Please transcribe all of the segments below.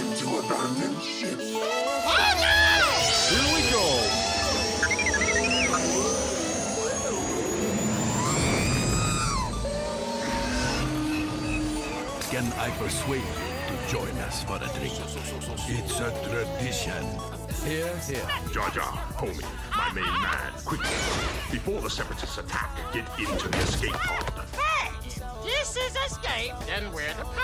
time to abandon ship. Oh no! Here we go. Can I persuade you to join us for a drink? It's a tradition. Here, here. Jar Jar, homie, my main man, quickly. Before the Separatists attack, get into the escape pod. Hey! This is escape, and we're the pod.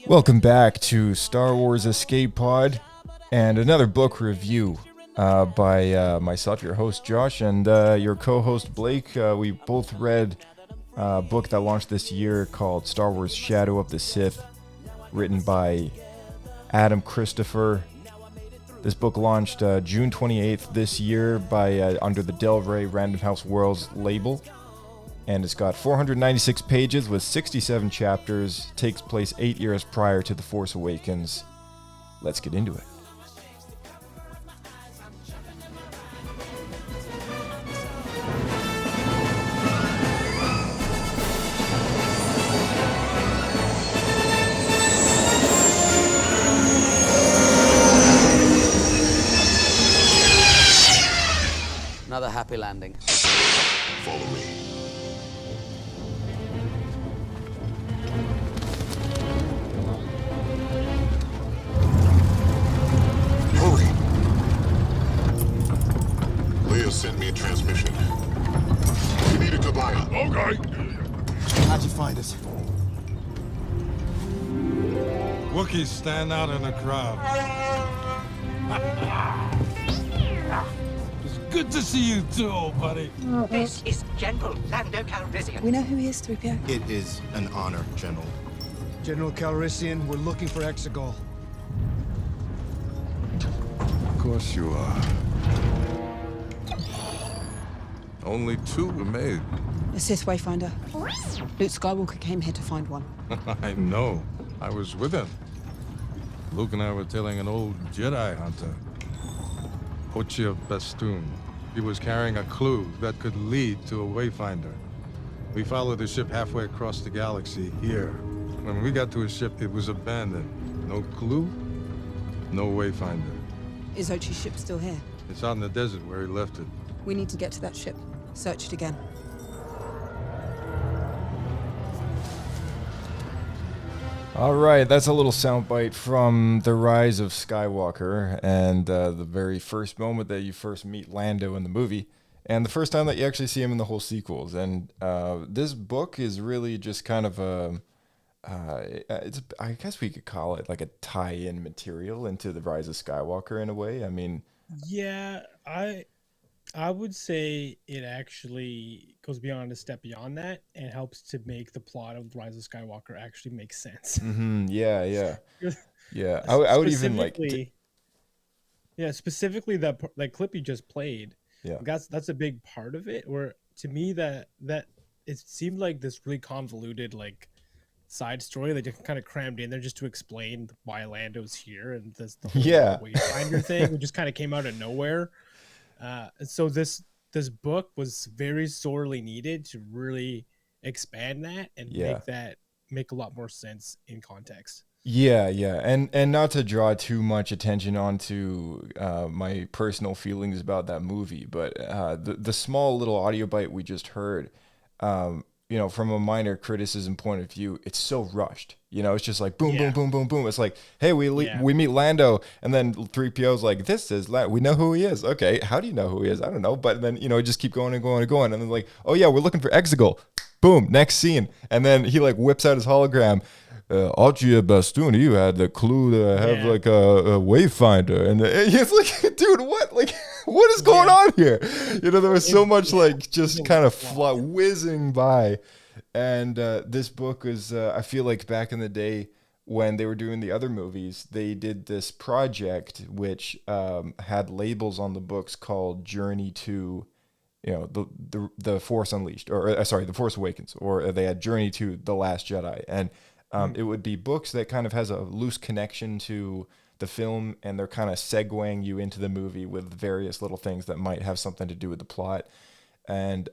Welcome back to Star Wars Escape Pod and another book review by myself, your host Josh, and your co-host Blake. We both read a book that launched this year called Star Wars Shadow of the Sith, written by Adam Christopher. This book launched June 28th this year by under the Del Rey Random House Worlds label. And it's got 496 pages with 67 chapters. Takes place 8 years prior to The Force Awakens. Let's get into it. Another happy landing. Follow me. Hurry! Leia sent me a transmission. We need a Kabaya. Okay. How'd you find us? Wookiees stand out in the crowd. It's good to see you too, old buddy. This is General Lando Calrissian. We know who he is, 3PO. It is an honor, General. General Calrissian, we're looking for Exegol. Of course you are. Only two were made. The Sith Wayfinder. Luke Skywalker came here to find one. I know. I was with him. Luke and I were tailing an old Jedi hunter, Pochia Bastoon. He was carrying a clue that could lead to a Wayfinder. We followed the ship halfway across the galaxy here. When we got to his ship, it was abandoned. No clue, no Wayfinder. Is Ochi's ship still here? It's out in the desert where he left it. We need to get to that ship. Search it again. All right, that's a little soundbite from The Rise of Skywalker and the very first moment that you first meet Lando in the movie, and the first time that you actually see him in the whole sequels. And this book is really just kind of I guess we could call it like a tie-in material into The Rise of Skywalker in a way. I mean, yeah, I would say it actually goes beyond a step beyond that and helps to make the plot of The Rise of Skywalker actually make sense. Mm-hmm. Yeah. I would even like. Specifically that clip you just played. Yeah, that's a big part of it. Where to me that it seemed like this really convoluted like side story that you kind of crammed in there just to explain why Lando's here and the whole Wayfinder thing, which just kind of came out of nowhere. So this book was very sorely needed to really expand that and make a lot more sense in context. Yeah, and not to draw too much attention onto my personal feelings about that movie, but the small little audio bite we just heard, from a minor criticism point of view, it's so rushed. It's just like boom, boom, boom, boom, boom. It's like, hey, we meet Lando, and then 3PO's like, this is Lando. We know who he is. Okay, how do you know who he is? I don't know. But then, just keep going and going and going. And then like, oh yeah, we're looking for Exegol. Boom, next scene. And then he like whips out his hologram. Algia Bastoon, you had the clue to have like a Wayfinder. And he's like, dude, what? Like, what is going on here? There was so much like just kind of whizzing by. And this book is, I feel like back in the day when they were doing the other movies, they did this project which had labels on the books called Journey to, the Force Unleashed, or sorry, The Force Awakens, or they had Journey to The Last Jedi. And it would be books that kind of has a loose connection to the film, and they're kind of segueing you into the movie with various little things that might have something to do with the plot. And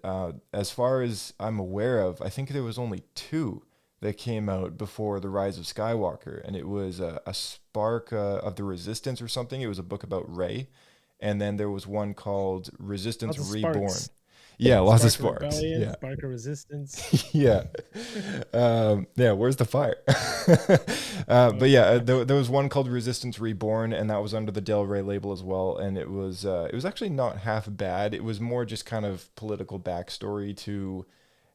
as far as I'm aware of, I think there was only 2 that came out before The Rise of Skywalker, and it was a Spark of the Resistance or something. It was a book about Rey, and then there was one called Resistance Lots of Reborn. sparks. Yeah, lots of Spark of sparks. Rebellion, Yeah. Spark of Resistance. Yeah. Yeah, where's the fire? But yeah, there was one called Resistance Reborn, and that was under the Del Rey label as well. And it was actually not half bad. It was more just kind of political backstory to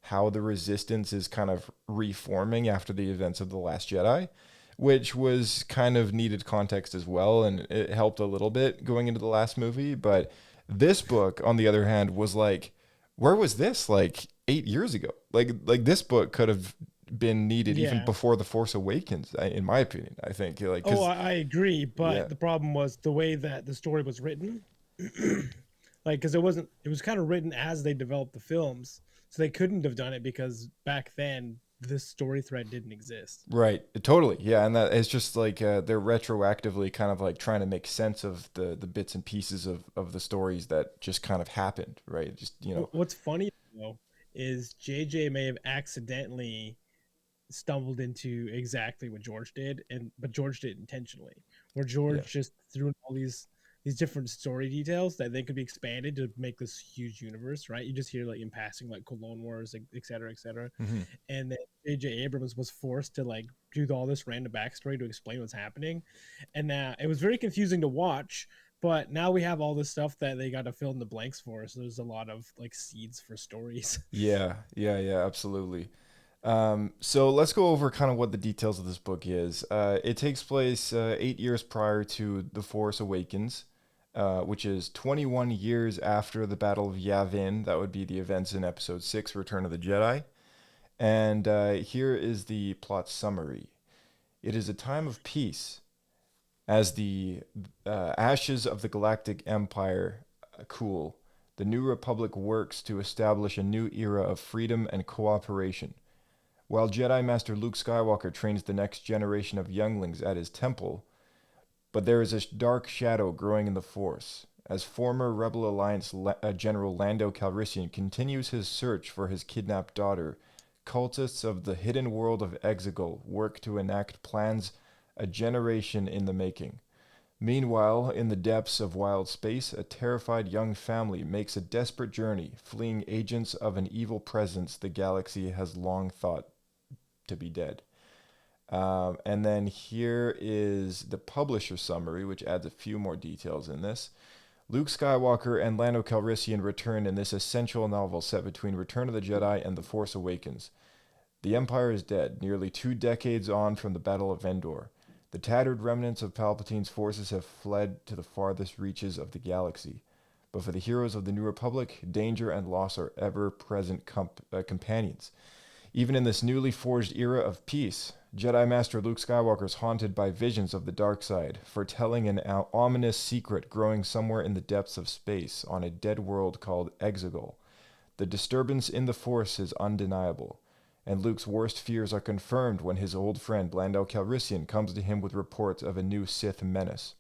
how the Resistance is kind of reforming after the events of The Last Jedi, which was kind of needed context as well, and it helped a little bit going into the last movie. But this book, on the other hand, was like, where was this like 8 years ago? Like this book could have been needed even before The Force Awakens, in my opinion. I think like. I agree, but the problem was the way that the story was written. Like, because it was kind of written as they developed the films, so they couldn't have done it because back then this story thread didn't exist. Right. Totally. Yeah. And that it's just like they're retroactively kind of like trying to make sense of the bits and pieces of the stories that just kind of happened. Right. Just, What's funny though is JJ may have accidentally stumbled into exactly what George did, but George did intentionally, where George just threw in all these different story details that they could be expanded to make this huge universe, right? You just hear like in passing like Clone Wars, et cetera, et cetera. Mm-hmm. And then J.J. Abrams was forced to like do all this random backstory to explain what's happening. And now it was very confusing to watch, but now we have all this stuff that they got to fill in the blanks for. So there's a lot of like seeds for stories. Yeah, absolutely. So let's go over kind of what the details of this book is. It takes place 8 years prior to The Force Awakens, which is 21 years after the Battle of Yavin. That would be the events in Episode 6, Return of the Jedi. And here is the plot summary. It is a time of peace as the ashes of the Galactic Empire cool. The New Republic works to establish a new era of freedom and cooperation. While Jedi Master Luke Skywalker trains the next generation of younglings at his temple, but there is a dark shadow growing in the Force. As former Rebel Alliance General Lando Calrissian continues his search for his kidnapped daughter, cultists of the hidden world of Exegol work to enact plans a generation in the making. Meanwhile, in the depths of wild space, a terrified young family makes a desperate journey, fleeing agents of an evil presence the galaxy has long thought to be dead. And then here is the publisher summary, which adds a few more details in this. Luke Skywalker and Lando Calrissian return in this essential novel set between Return of the Jedi and The Force Awakens. The Empire is dead, nearly 2 decades on from the Battle of Endor. The tattered remnants of Palpatine's forces have fled to the farthest reaches of the galaxy. But for the heroes of the New Republic, danger and loss are ever-present companions. Even in this newly forged era of peace, Jedi Master Luke Skywalker is haunted by visions of the dark side, foretelling an ominous secret growing somewhere in the depths of space on a dead world called Exegol. The disturbance in the Force is undeniable, and Luke's worst fears are confirmed when his old friend Lando Calrissian comes to him with reports of a new Sith menace.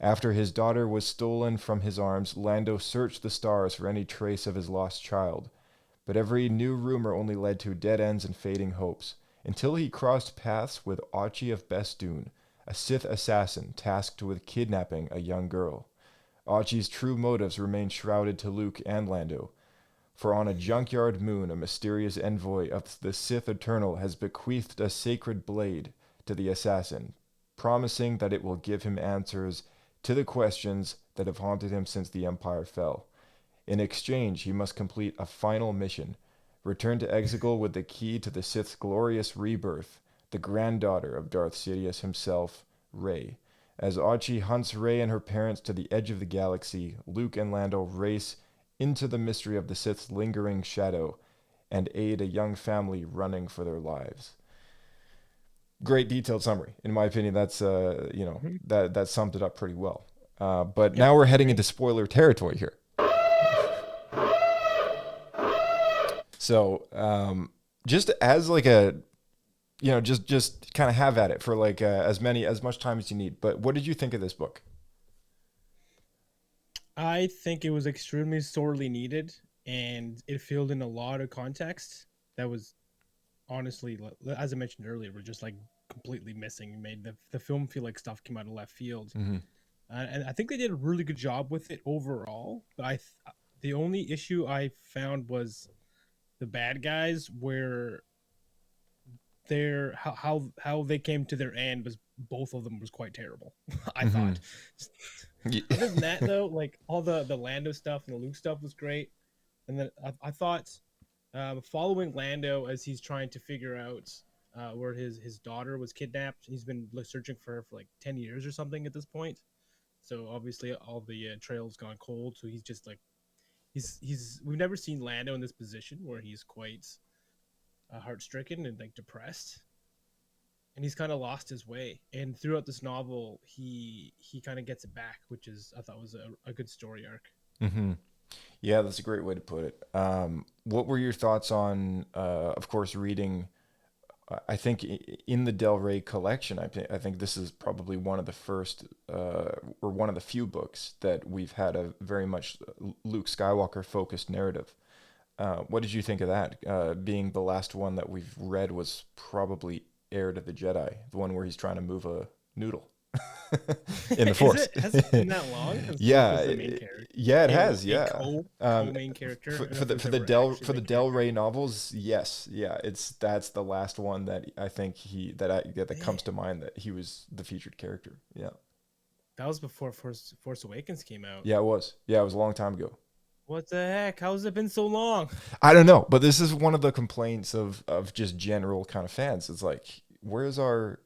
After his daughter was stolen from his arms, Lando searched the stars for any trace of his lost child. But every new rumor only led to dead ends and fading hopes, until he crossed paths with Archie of Bestoon, a Sith assassin tasked with kidnapping a young girl. Archie's true motives remain shrouded to Luke and Lando, for on a junkyard moon a mysterious envoy of the Sith Eternal has bequeathed a sacred blade to the assassin, promising that it will give him answers to the questions that have haunted him since the Empire fell. In exchange, he must complete a final mission, return to Exegol with the key to the Sith's glorious rebirth, the granddaughter of Darth Sidious himself, Rey. As Archie hunts Rey and her parents to the edge of the galaxy, Luke and Lando race into the mystery of the Sith's lingering shadow and aid a young family running for their lives. Great detailed summary. In my opinion, that's that summed it up pretty well. But now we're heading into spoiler territory here. So, just as like a, just kind of have at it for like as much time as you need. But what did you think of this book? I think it was extremely sorely needed and it filled in a lot of context that was honestly, as I mentioned earlier, were just like completely missing. It made the film feel like stuff came out of left field. And I think they did a really good job with it overall. But the only issue I found was the bad guys, where how they came to their end was, both of them was quite terrible. I thought. Other than that, though, like all the Lando stuff and the Luke stuff was great. And then I thought following Lando as he's trying to figure out where his daughter was kidnapped. He's been searching for her for like 10 years or something at this point. So obviously all the trail's gone cold. So he's just like, we've never seen Lando in this position where he's quite heart-stricken and like depressed. And he's kind of lost his way. And throughout this novel, he kind of gets it back, which I thought was a good story arc. Yeah, that's a great way to put it. What were your thoughts on, of course, reading? I think in the Del Rey collection, I think this is probably one of the first or one of the few books that we've had a very much Luke Skywalker focused narrative. What did you think of that? Being the last one that we've read was probably Heir to the Jedi, the one where he's trying to move a noodle in the Force. Has it been that long? Yeah, it has. Co-main character for the Del Rey novels. Yes, yeah, that's the last one that I think that comes to mind, that he was the featured character. Yeah, that was before Force Awakens came out. Yeah, it was. Yeah, it was a long time ago. What the heck? How has it been so long? I don't know, but this is one of the complaints of just general kind of fans. It's like, where's our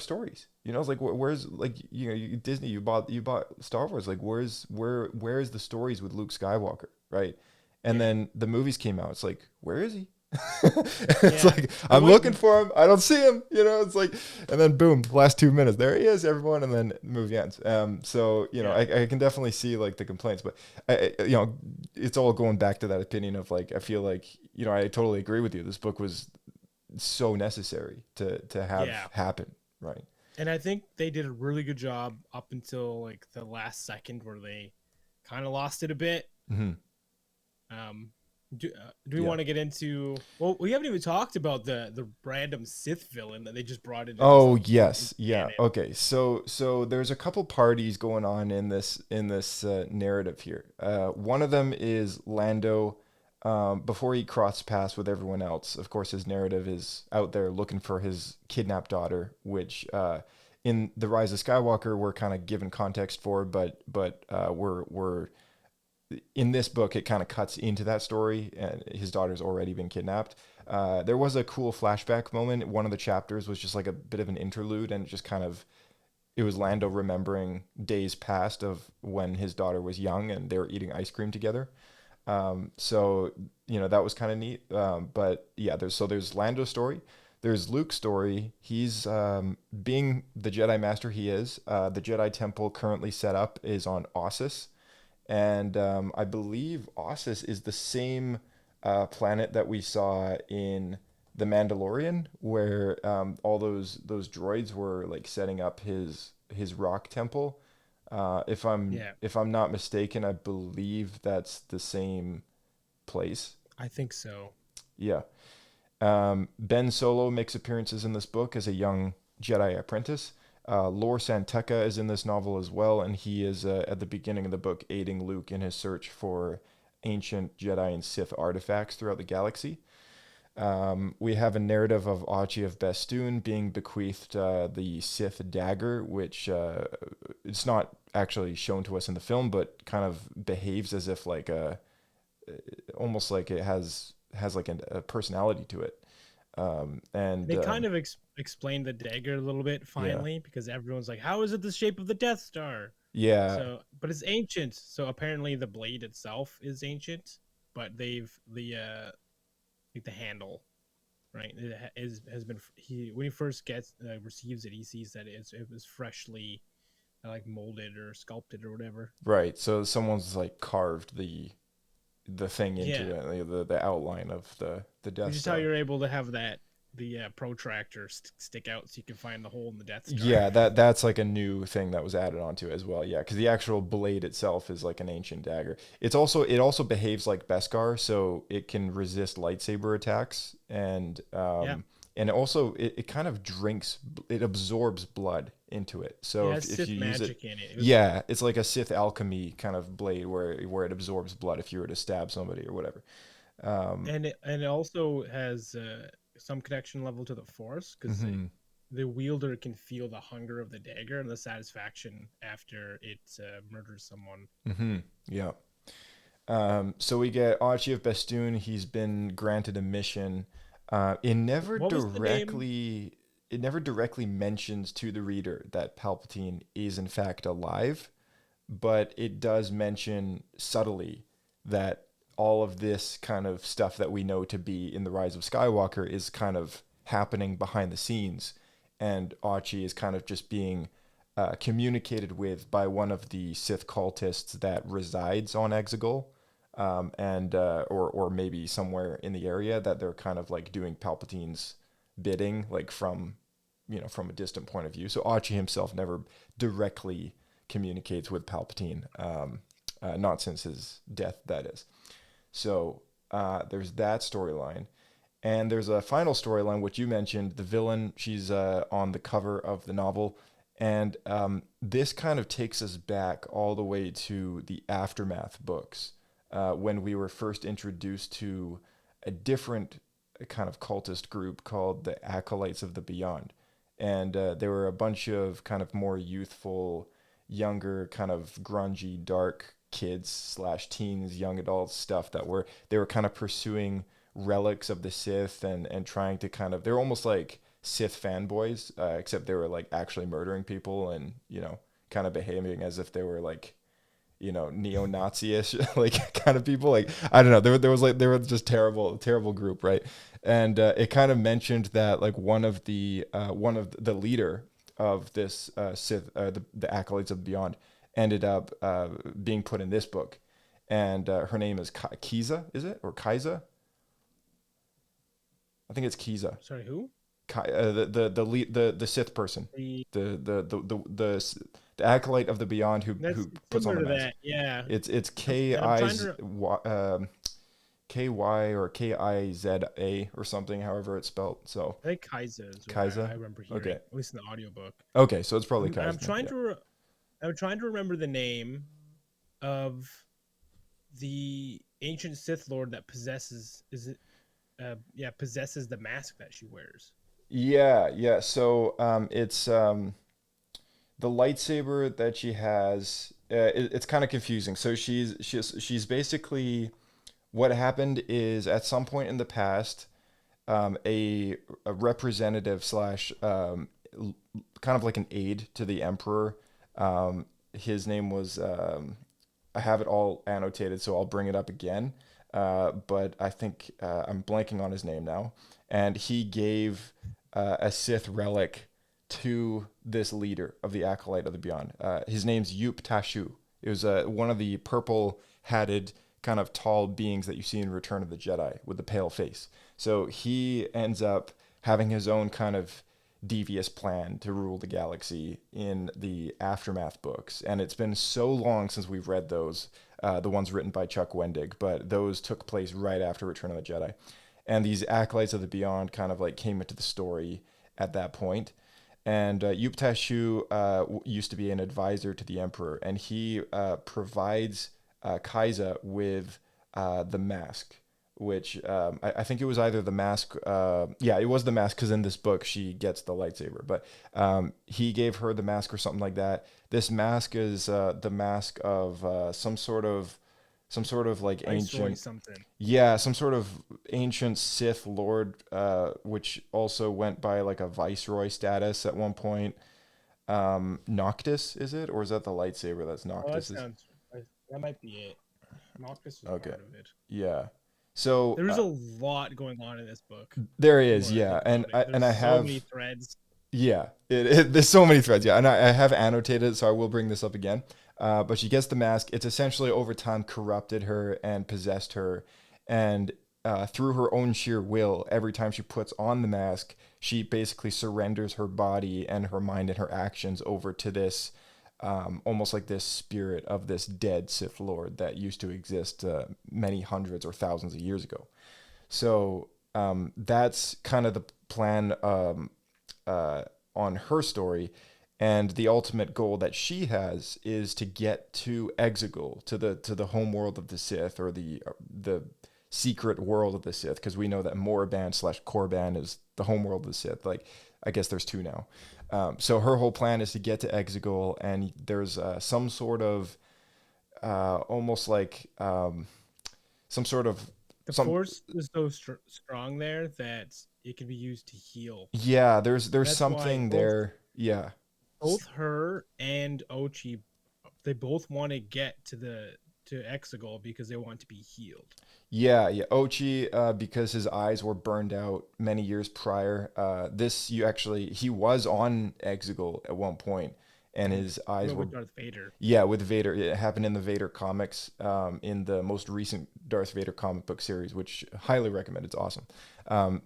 stories? You know, it's like, where's, like, you know, Disney, you bought Star Wars. Like, where's the stories with Luke Skywalker, right? And then the movies came out. It's like, where is he? It's like, I'm looking for him. I don't see him. You know, it's like, and then boom, last 2 minutes, there he is, everyone, and then the movie ends. So you know, I can definitely see like the complaints, but you know, it's all going back to that opinion of like, I feel like, you know, I totally agree with you. This book was so necessary to have happen, right? And I think they did a really good job up until like the last second, where they kind of lost it a bit. Do we want to get into? Well, we haven't even talked about the random Sith villain that they just brought in. Oh yes, yeah. Okay, so there's a couple parties going on in this narrative here. One of them is Lando. Before he crossed paths with everyone else, of course, his narrative is out there looking for his kidnapped daughter, which in The Rise of Skywalker we're kind of given context for, but we're in this book, it kind of cuts into that story, and his daughter's already been kidnapped. There was a cool flashback moment. One of the chapters was just like a bit of an interlude, and it was Lando remembering days past of when his daughter was young and they were eating ice cream together. So, you know, that was kind of neat. But yeah, there's Lando's story. There's Luke's story. He's being the Jedi Master he is. The Jedi Temple currently set up is on Ossus. And I believe Ossus is the same planet that we saw in The Mandalorian, where all those droids were like setting up his rock temple. If I'm not mistaken, I believe that's the same place. I think so. Yeah. Ben Solo makes appearances in this book as a young Jedi apprentice. Lor Santeca is in this novel as well, and he is at the beginning of the book aiding Luke in his search for ancient Jedi and Sith artifacts throughout the galaxy. We have a narrative of Achi of Bestoon being bequeathed the Sith dagger, which it's not actually shown to us in the film, but kind of behaves as if like almost like it has like a personality to it. And they kind of explained the dagger a little bit finally, because everyone's like, how is it the shape of the Death Star? Yeah. So, but it's ancient. So apparently the blade itself is ancient, but they've the handle, right? Has been when he first receives it, he sees that it was freshly like molded or sculpted or whatever. Right. So someone's like carved the thing into it, the outline of the Death Star. Which is how you're able to have that protractor stick out so you can find the hole in the Death Star. Yeah, that's like a new thing that was added onto it as well. Yeah, because the actual blade itself is like an ancient dagger. It also behaves like Beskar, so it can resist lightsaber attacks, and and also it kind of it absorbs blood into it. So if Sith you use magic it, in it. it's like a Sith alchemy kind of blade where it absorbs blood if you were to stab somebody or whatever. And it also has some connection level to the Force, because the wielder can feel the hunger of the dagger and the satisfaction after it murders someone. Yeah. So we get Archie of Bestoon. He's been granted a mission. It never directly mentions to the reader that Palpatine is in fact alive, but it does mention subtly that all of this kind of stuff that we know to be in The Rise of Skywalker is kind of happening behind the scenes, and Archie is kind of just being communicated with by one of the Sith cultists that resides on Exegol, or maybe somewhere in the area, that they're kind of like doing Palpatine's bidding, like from a distant point of view. So Archie himself never directly communicates with Palpatine, not since his death, that is. So there's that storyline. And there's a final storyline, which you mentioned, the villain. She's on the cover of the novel. And this kind of takes us back all the way to the Aftermath books, when we were first introduced to a different kind of cultist group called the Acolytes of the Beyond. And there were a bunch of kind of more youthful, younger, kind of grungy, dark kids / teens, young adults stuff they were kind of pursuing relics of the Sith and trying to kind of, they're almost like Sith fanboys, except they were like actually murdering people and, kind of behaving as if they were like, neo-Nazi-ish like kind of people. Like, I don't know, they were just terrible group, right? And it kind of mentioned that like one of the leader of this Sith, the Acolytes of the Beyond, ended up being put in this book, and her name is Kiza, is it, or Kaiza? I think it's Kiza. Sorry, who? The Sith person, the Acolyte of the Beyond who puts on the mask. That, yeah. It's K-Y or K-I-Z-A or something, however it's spelled. So I think Kaiza is what Kaiza? I remember hearing, Okay. at least in the audiobook. Okay, so it's probably Kaiza. I'm trying to remember the name of the ancient Sith Lord that possesses the mask that she wears. Yeah. So it's the lightsaber that she has. It's kind of confusing. So she's basically, what happened is at some point in the past, a representative / kind of like an aide to the Emperor. His name was, I have it all annotated, so I'll bring it up again. But I think I'm blanking on his name now. And he gave a Sith relic to this leader of the Acolyte of the Beyond. His name's Yup Tashu. It was one of the purple-hatted kind of tall beings that you see in Return of the Jedi with the pale face. So he ends up having his own kind of devious plan to rule the galaxy in the Aftermath books. And it's been so long since we've read those, the ones written by Chuck Wendig, but those took place right after Return of the Jedi. And these Acolytes of the Beyond kind of like came into the story at that point. And Yup Tashu used to be an advisor to the Emperor, and he provides Kaiza with the mask, which I think it was either the mask. It was the mask, because in this book she gets the lightsaber. But he gave her the mask or something like that. This mask is the mask of some sort of like ancient something. Yeah, some sort of ancient Sith Lord, which also went by like a viceroy status at one point. Noctis, is it, or is that the lightsaber that's Noctis? That might be it. Noctis was part of it. Yeah. So there's a lot going on in this book. There is, yeah, and I have so many threads. Yeah, there's so many threads, yeah, and I have annotated it, so I will bring this up again. But she gets the mask. It's essentially over time corrupted her and possessed her, and through her own sheer will, every time she puts on the mask, she basically surrenders her body and her mind and her actions over to this, almost like this spirit of this dead Sith Lord that used to exist many hundreds or thousands of years ago. So that's kind of the plan on her story. And the ultimate goal that she has is to get to Exegol, to the home world of the Sith, or the secret world of the Sith, because we know that Moraband/Korban is the home world of the Sith. Like, I guess there's two now. So her whole plan is to get to Exegol, and there's some sort of almost like some sort of Force is so strong there that it can be used to heal. Yeah, there's something there. Yeah. Both her and Ochi, they both want to get to Exegol because they want to be healed. Yeah. Ochi, because his eyes were burned out many years prior. He was on Exegol at one point, and his eyes were with Darth Vader. Yeah, with Vader. It happened in the Vader comics, in the most recent Darth Vader comic book series, which I highly recommend. It's awesome.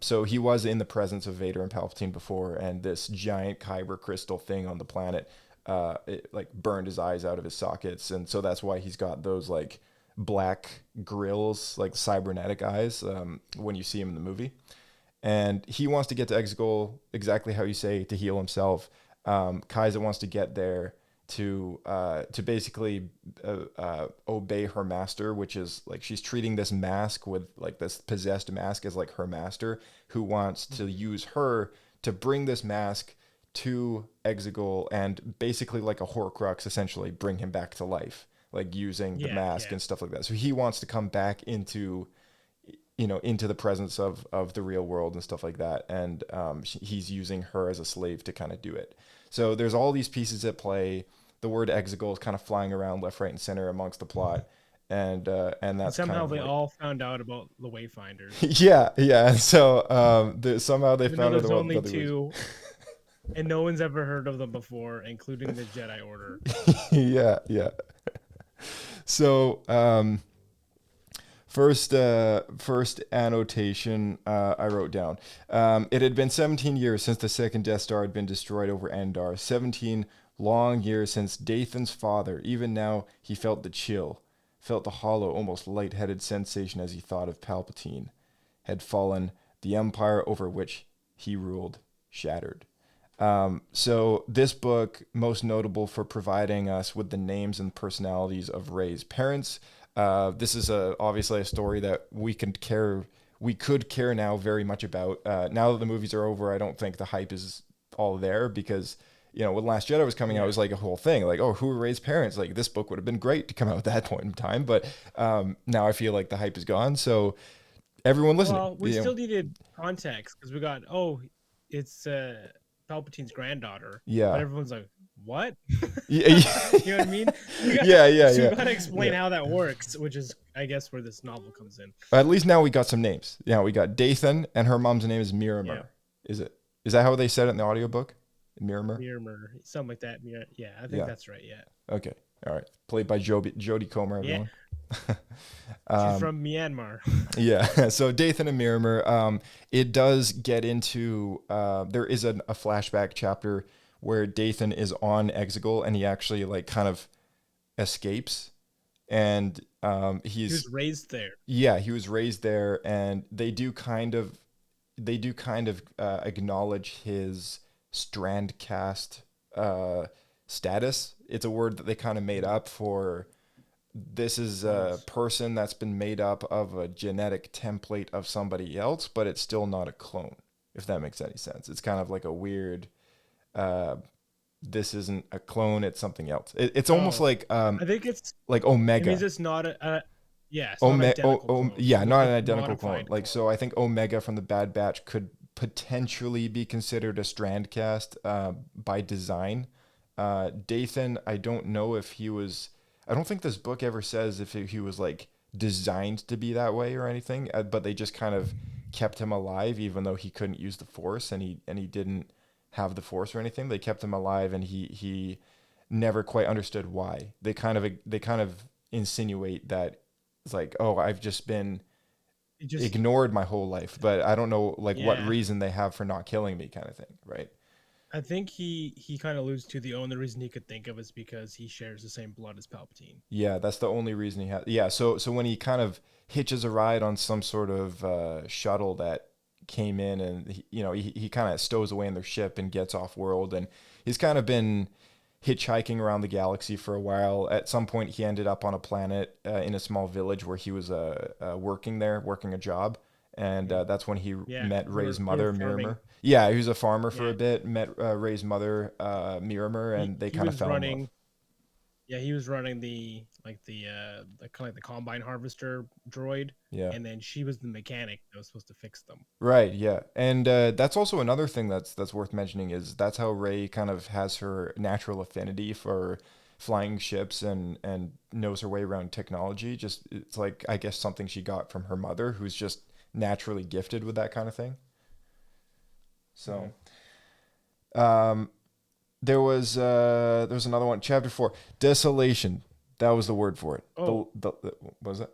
So he was in the presence of Vader and Palpatine before, and this giant kyber crystal thing on the planet, it like burned his eyes out of his sockets, and so that's why he's got those like black grills, like cybernetic eyes, when you see him in the movie. And he wants to get to Exegol, exactly how you say, to heal himself. Kaiza wants to get there to basically obey her master, which is like she's treating this mask, with like this possessed mask, as like her master, who wants to use her to bring this mask to Exegol and basically, like a Horcrux, essentially bring him back to life, like using the mask and stuff like that. So he wants to come back into the presence of the real world and stuff like that. And he's using her as a slave to kind of do it. So there's all these pieces at play. The word Exegol is kind of flying around left, right, and center amongst the plot. And that's somehow kind of they all found out about the Wayfinders. yeah. So somehow they found out about only two, and no one's ever heard of them before, including the Jedi Order. yeah. So first annotation I wrote down. It had been 17 years since the second Death Star had been destroyed over Endar. 17 long years since Dathan's father. Even now, he felt the chill, felt the hollow, almost lightheaded sensation as he thought of Palpatine had fallen, the empire over which he ruled shattered. So this book, most notable for providing us with the names and personalities of Rey's parents. This is obviously a story that we could care now very much about. Now that the movies are over, I don't think the hype is all there, because when Last Jedi was coming out, it was like a whole thing, like, oh, who are Rey's parents? Like, this book would have been great to come out at that point in time, but now I feel like the hype is gone. So everyone listening, well, we still needed context, because we got, it's Palpatine's granddaughter. Yeah, but everyone's like, what? Yeah. You know what I mean? So you gotta explain how that works, which is, I guess, where this novel comes in. At least now we got some names. Yeah, we got Dathan, and her mom's name is Miramar. Yeah. Is that how they said it in the audiobook? Miramar, something like that. Yeah, I think that's right. Yeah. Okay. All right. Played by Jodie Comer, everyone. She's from Myanmar. Yeah. So Dathan and Miramar. It does get into. There is a flashback chapter where Dathan is on Exegol, and he actually like kind of escapes, and he was raised there. Yeah, he was raised there, and they do kind of acknowledge his strand cast status. It's a word that they kind of made up for. This is a person that's been made up of a genetic template of somebody else, but it's still not a clone, if that makes any sense. It's kind of like a weird, this isn't a clone, it's something else. It's almost like, I think it's like Omega. It means it's not not an identical clone. Like, so I think Omega from the Bad Batch could potentially be considered a strand cast by design. Dathan, I don't know if he was. I don't think this book ever says if he was like designed to be that way or anything, but they just kind of kept him alive, even though he couldn't use the Force and he didn't have the Force or anything. They kept him alive, and he never quite understood why. They kind of insinuate that it's like, oh, I've just been just ignored my whole life, but I don't know like what Yeah. reason they have for not killing me, kind of thing, right? I think he kind of alludes to the only reason he could think of is because he shares the same blood as Palpatine. Yeah, that's the only reason he had. Yeah, so when he kind of hitches a ride on some sort of shuttle that came in, and he kind of stows away in their ship and gets off world, and he's kind of been hitchhiking around the galaxy for a while. At some point, he ended up on a planet in a small village where he was working a job, and that's when he Yeah, met they were- Ray's they were mother, farming. Mirimer. Yeah, he was a farmer for Yeah. a bit. Met Ray's mother, Mirimer, and they He kind of was fell in running. love. Yeah, he was running the kind of like the combine harvester droid, Yeah. and then she was the mechanic that was supposed to fix them. Right, yeah. And that's also another thing that's worth mentioning is that's how Rey kind of has her natural affinity for flying ships and knows her way around technology. Just it's like I guess something she got from her mother who's just naturally gifted with that kind of thing. So there was another one, chapter 4, desolation. That was the word for it. Oh. What was it?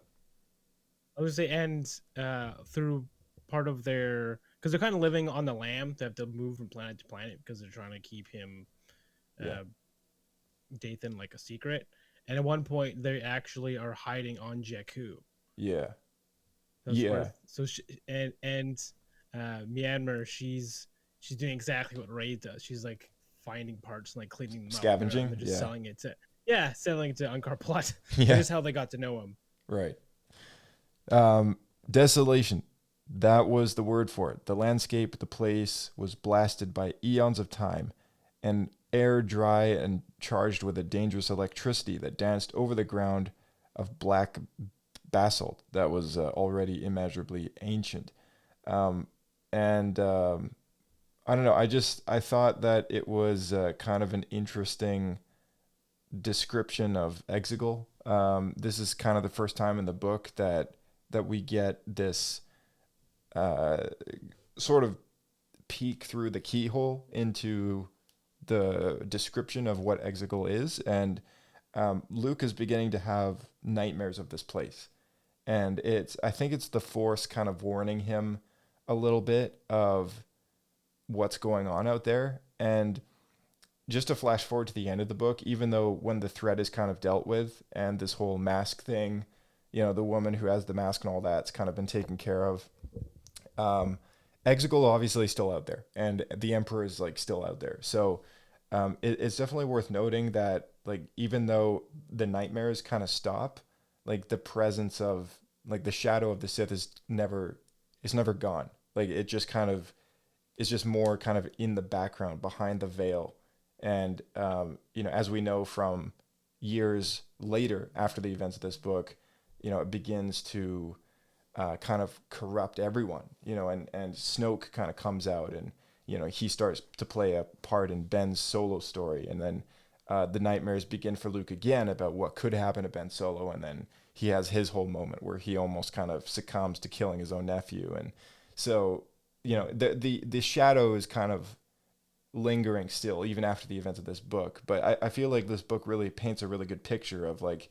I was gonna say, and through part of their, because they're kind of living on the lam, they have to move from planet to planet because they're trying to keep him, Yeah. Dathan, like a secret. And at one point, they actually are hiding on Jakku. Yeah. That's Yeah. where, so she, and Myanmar, she's doing exactly what Rey does. She's like finding parts and like cleaning them up. Scavenging? And they're just Yeah. selling it to Unkar Plutt. Yeah. That is how they got to know him. Right. Desolation. That was the word for it. The landscape, the place was blasted by eons of time, and air dry and charged with a dangerous electricity that danced over the ground of black basalt that was already immeasurably ancient. I don't know. I thought that it was kind of an interesting description of Exegol. This is kind of the first time in the book that we get this sort of peek through the keyhole into the description of what Exegol is, and Luke is beginning to have nightmares of this place, and I think it's the Force kind of warning him a little bit of what's going on out there. And just to flash forward to the end of the book, even though when the threat is kind of dealt with and this whole mask thing, the woman who has the mask and all that's kind of been taken care of, Exegol obviously is still out there, and the Emperor is like still out there. So it's definitely worth noting that like even though the nightmares kind of stop, like the presence of like the shadow of the Sith is never gone. Like it just kind of is just more kind of in the background behind the veil. And as we know from years later after the events of this book, it begins to kind of corrupt everyone, and Snoke kind of comes out, and he starts to play a part in Ben's Solo story, and then the nightmares begin for Luke again about what could happen to Ben Solo, and then he has his whole moment where he almost kind of succumbs to killing his own nephew. And so the shadow is kind of lingering still even after the events of this book, but I feel like this book really paints a really good picture of like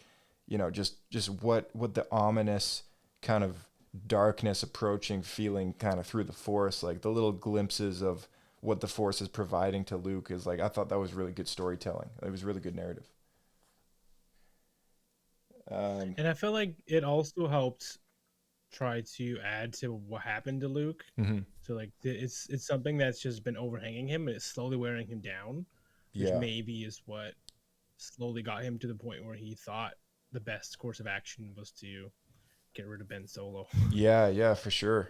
just what the ominous kind of darkness approaching feeling kind of through the Force, like the little glimpses of what the Force is providing to Luke is like, I thought that was really good storytelling. It was really good narrative. And I feel like it also helped try to add to what happened to Luke. Mm-hmm. So like it's something that's just been overhanging him, and it's slowly wearing him down, which Yeah. maybe is what slowly got him to the point where he thought the best course of action was to get rid of Ben Solo. Yeah, for sure.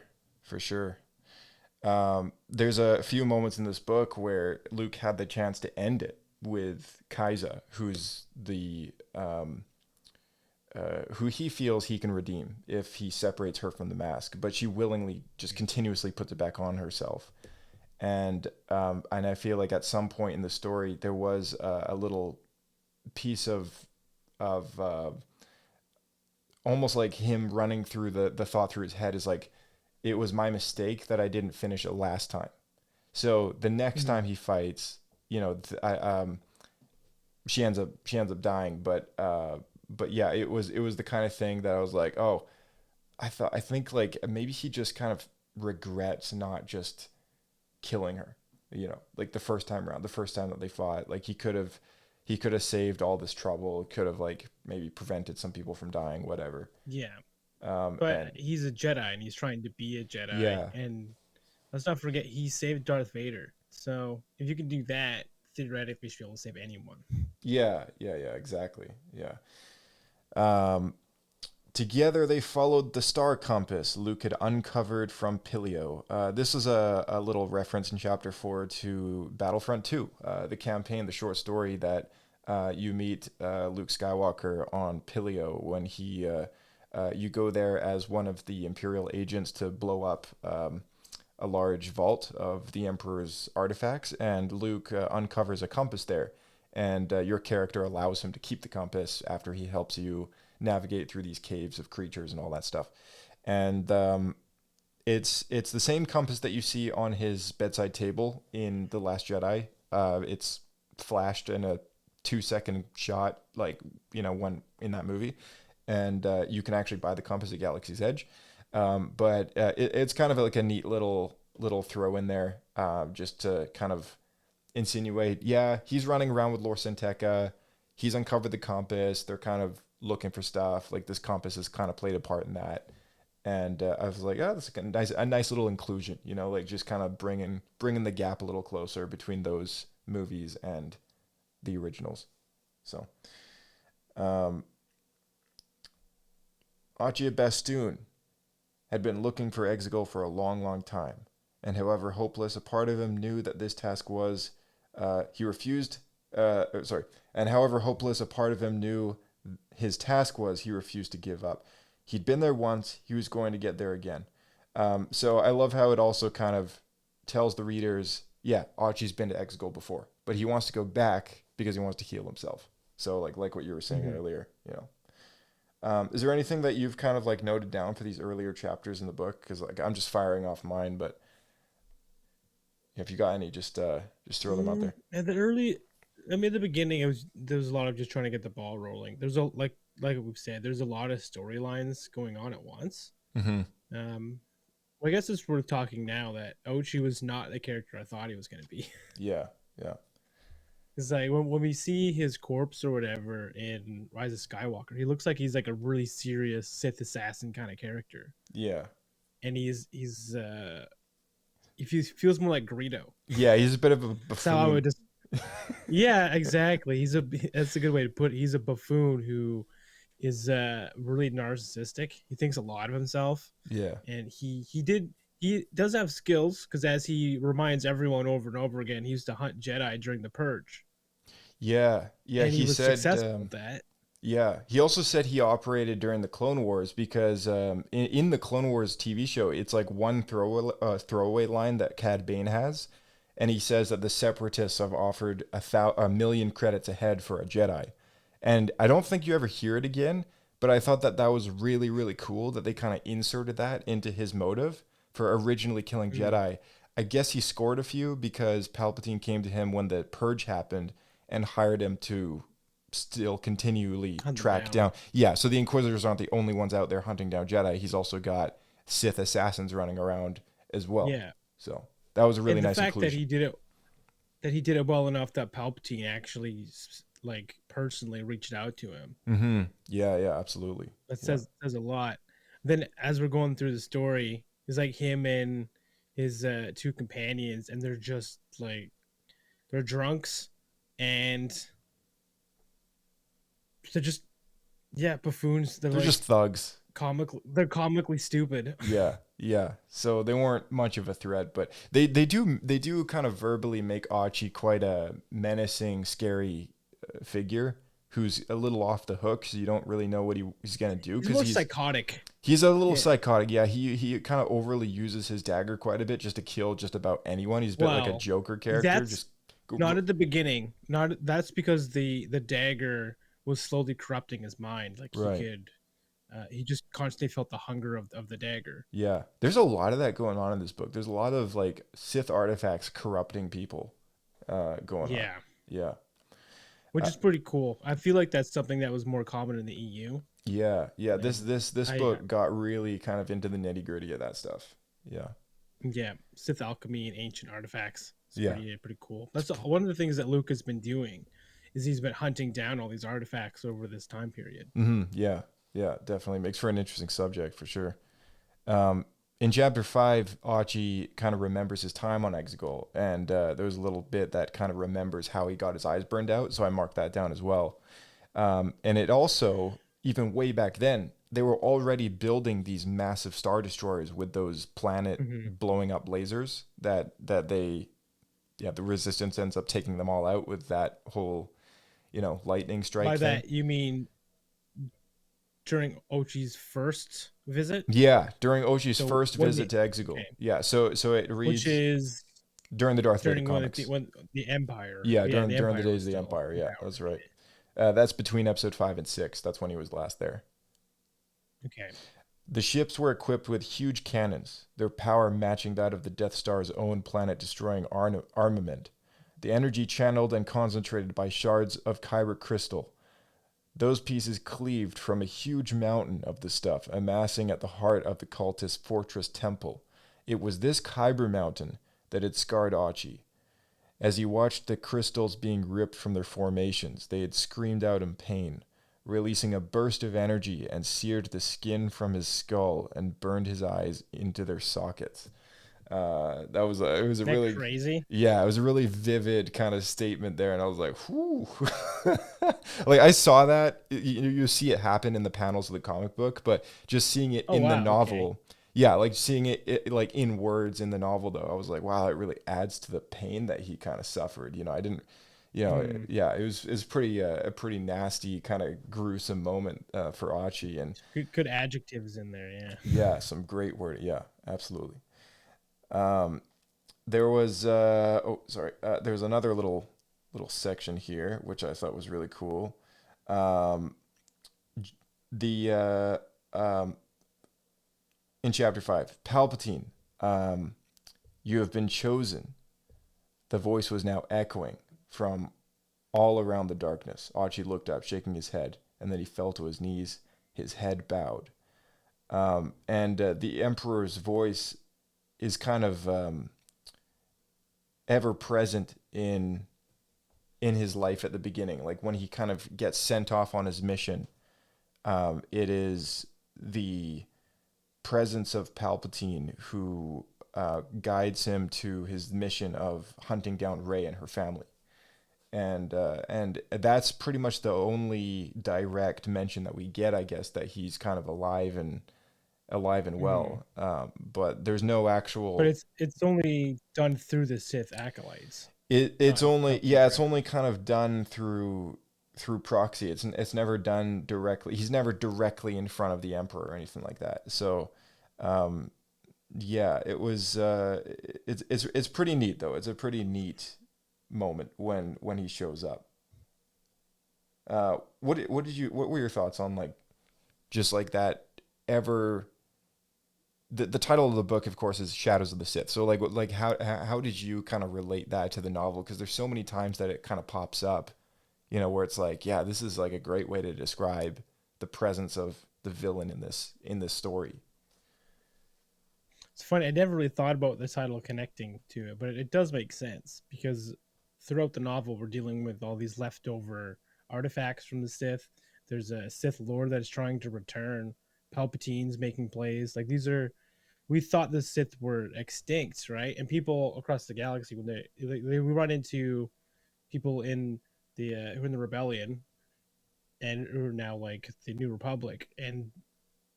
There's a few moments in this book where Luke had the chance to end it with Kaisa, who's the who he feels he can redeem if he separates her from the mask, but she willingly just continuously puts it back on herself. And I feel like at some point in the story there was a little piece of almost like him running through the thought through his head is like, it was my mistake that I didn't finish it last time. So the next time he fights, she ends up dying, but yeah, it was the kind of thing that I was like, oh, I think like maybe he just kind of regrets not just killing her, you know, like the first time around, the first time that they fought. Like he could have saved all this trouble, could have like maybe prevented some people from dying, whatever. Yeah. And But he's a Jedi and he's trying to be a Jedi. yeah, And let's not forget he saved Darth Vader. So if you can do that, theoretically you should be able to save anyone. yeah, exactly. Yeah. Together they followed the star compass Luke had uncovered from Pilio. This is a little reference in Chapter 4 to Battlefront 2, the campaign, the short story that you meet Luke Skywalker on Pilio when he you go there as one of the Imperial agents to blow up a large vault of the Emperor's artifacts, and Luke uncovers a compass there, and your character allows him to keep the compass after he helps you navigate through these caves of creatures and all that stuff. And it's the same compass that you see on his bedside table in The Last Jedi. It's flashed in a 2-second shot, like, you know, one in that movie, and you can actually buy the compass at Galaxy's Edge. But it's kind of like a neat little throw in there, just to kind of insinuate, yeah, he's running around with Lor Santeca. He's uncovered the compass. They're kind of looking for stuff. Like this compass has kind of played a part in that. And I was like, oh, that's a nice little inclusion, you know, like just kind of bringing the gap a little closer between those movies and the originals. So, Achia Bastoon had been looking for Exegol for a long, long time, and however hopeless a part of him knew that this task was, he refused. And however hopeless a part of him knew his task was, he refused to give up. He'd been there once, he was going to get there again. So I love how it also kind of tells the readers, yeah, Archie's been to Exegol before, but he wants to go back because he wants to heal himself. So like what you were saying earlier, you know. Is there anything that you've kind of like noted down for these earlier chapters in the book? Because like I'm just firing off mine, but if you got any, just throw them out there. At the beginning, there was a lot of just trying to get the ball rolling. There's like we've said, there's a lot of storylines going on at once. Mm-hmm. Well, I guess it's worth talking now that Ochi was not the character I thought he was going to be. Yeah. It's like when we see his corpse or whatever in Rise of Skywalker, he looks like he's like a really serious Sith assassin kind of character. Yeah. And he feels more like Greedo. Yeah, he's a bit of a buffoon. That's how I would just. Yeah, exactly. That's a good way to put it. He's a buffoon who is really narcissistic. He thinks a lot of himself. Yeah. And he does have skills, because as he reminds everyone over and over again, he used to hunt Jedi during the Purge. Yeah. And he was said successful at that. Yeah, he also said he operated during the Clone Wars because in the Clone Wars TV show, it's like one throwaway line that Cad Bane has, and he says that the Separatists have offered 1,000,000 credits a head for a Jedi, and I don't think you ever hear it again. But I thought that was really, really cool that they kind of inserted that into his motive for originally killing Jedi. I guess he scored a few because Palpatine came to him when the Purge happened and hired him to still continually track down. Yeah, so the Inquisitors aren't the only ones out there hunting down Jedi. He's also got Sith assassins running around as well. Yeah. So that was a really nice inclusion. The fact inclusion. that he did it well enough that Palpatine actually like personally reached out to him. Mm-hmm. Yeah, absolutely. That says a lot. Then as we're going through the story, it's like him and his two companions, and they're just like they're drunks, and they're just buffoons. They're like, just thugs. They're comically stupid. Yeah. So they weren't much of a threat, but they do kind of verbally make Archie quite a menacing, scary figure who's a little off the hook, so you don't really know what he's gonna do. He's more psychotic. He's a little psychotic. Yeah, he kind of overly uses his dagger quite a bit just to kill just about anyone. He's a bit like a Joker character. That's not at the beginning. That's because the dagger was slowly corrupting his mind. Like he just constantly felt the hunger of the dagger. Yeah, there's a lot of that going on in this book. There's a lot of like Sith artifacts corrupting people going on. Yeah. Which is pretty cool. I feel like that's something that was more common in the EU. Yeah, yeah. This I, book got really kind of into the nitty gritty of that stuff. Yeah, Yeah, Sith alchemy and ancient artifacts. It's yeah. pretty cool. That's one of the things that Luke has been doing, is he's been hunting down all these artifacts over this time period. Yeah, yeah. Definitely makes for an interesting subject for sure. In chapter 5, Archie kind of remembers his time on Exegol, and there's a little bit that kind of remembers how he got his eyes burned out, so I marked that down as well. And it also, even way back then, they were already building these massive star destroyers with those planet blowing up lasers that the Resistance ends up taking them all out with that whole, lightning strike By thing. that you mean during Ochi's first visit? Yeah, during Oshi's So first when visit to Exegol. okay. Yeah, so it reads Which is during the Darth Vader during comics. when the Empire. Yeah, during the the Empire days was of the still Empire. in Yeah, power. that's right. That's between episode 5 and 6. That's when he was last there. Okay. The ships were equipped with huge cannons, their power matching that of the Death Star's own planet-destroying armament. The energy channeled and concentrated by shards of kyber crystal. Those pieces cleaved from a huge mountain of the stuff, amassing at the heart of the cultist fortress temple. It was this kyber mountain that had scarred Archie. As he watched the crystals being ripped from their formations, they had screamed out in pain, releasing a burst of energy and seared the skin from his skull and burned his eyes into their sockets. It was a really crazy. Yeah, it was a really vivid kind of statement there, and I was like, whoo. Like, I saw that, you see it happen in the panels of the comic book, but just seeing it in the novel, okay. yeah, like seeing it like in words in the novel though, I was like, wow, it really adds to the pain that he kind of suffered. I didn't, yeah, it was pretty a pretty nasty kind of gruesome moment for Archie, and Good adjectives in there, yeah. yeah, some great word, yeah, absolutely. There was there's another little section here which I thought was really cool. In chapter 5, Palpatine, you have been chosen. The voice was now echoing from all around the darkness. Archie looked up, shaking his head, and then he fell to his knees, his head bowed. And the Emperor's voice is kind of ever present in his life at the beginning. Like when he kind of gets sent off on his mission, it is the presence of Palpatine who guides him to his mission of hunting down Rey and her family. And that's pretty much the only direct mention that we get, I guess, that he's kind of alive and well. But there's no actual. But it's only done through the Sith acolytes. It's only kind of done through proxy. It's never done directly. He's never directly in front of the Emperor or anything like that. So, yeah, it was. It's pretty neat though. It's a pretty neat moment when he shows up. What were your thoughts on like just like that ever? The title of the book, of course, is Shadows of the Sith. So like how did you kind of relate that to the novel? Because there's so many times that it kind of pops up, where it's like, yeah, this is like a great way to describe the presence of the villain in this story. It's funny. I never really thought about the title connecting to it, but it does make sense because throughout the novel, we're dealing with all these leftover artifacts from the Sith. There's a Sith Lord that is trying to return. Palpatine's making plays. Like we thought the Sith were extinct, right? And people across the galaxy, when we run into people in the who are in the rebellion and who are now like the New Republic, and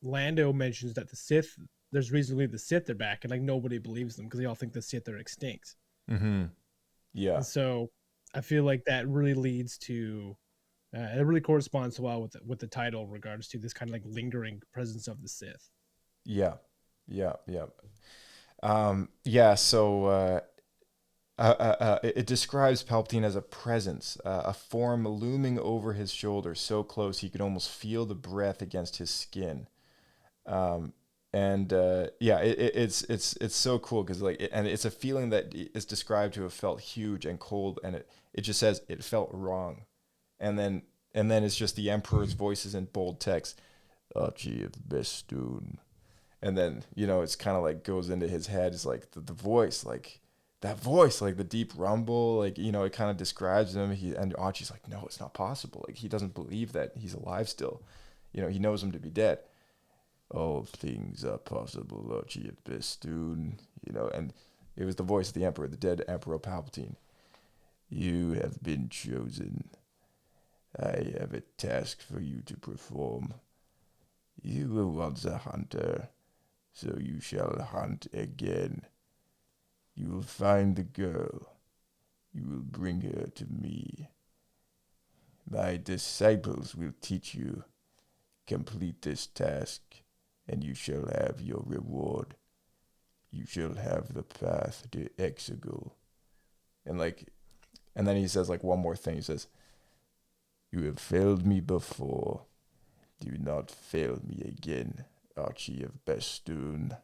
Lando mentions that the Sith, there's reason to believe the Sith are back, and like nobody believes them because they all think the Sith are extinct. Mm-hmm. Yeah. And so I feel like that really leads to it really corresponds well with the title in regards to this kind of like lingering presence of the Sith. Yeah. So it describes Palpatine as a presence, a form looming over his shoulder, so close he could almost feel the breath against his skin. It's so cool because and it's a feeling that is described to have felt huge and cold, and it just says it felt wrong, and then it's just the Emperor's voices in bold text. Archie of Bestoon. And then, it's kind of like goes into his head. It's like the voice, like that voice, like the deep rumble, like, it kind of describes him. And Archie's like, no, it's not possible. Like, he doesn't believe that he's alive still. He knows him to be dead. All things are possible, Archie of Bestoon. And it was the voice of the Emperor, the dead Emperor Palpatine. You have been chosen. I have a task for you to perform. You were once a hunter, so you shall hunt again. You will find the girl. You will bring her to me. My disciples will teach you. Complete this task, and you shall have your reward. You shall have the path to Exegol. And then he says like one more thing. He says, you have failed me before. Do not fail me again, Archie of Bestoon.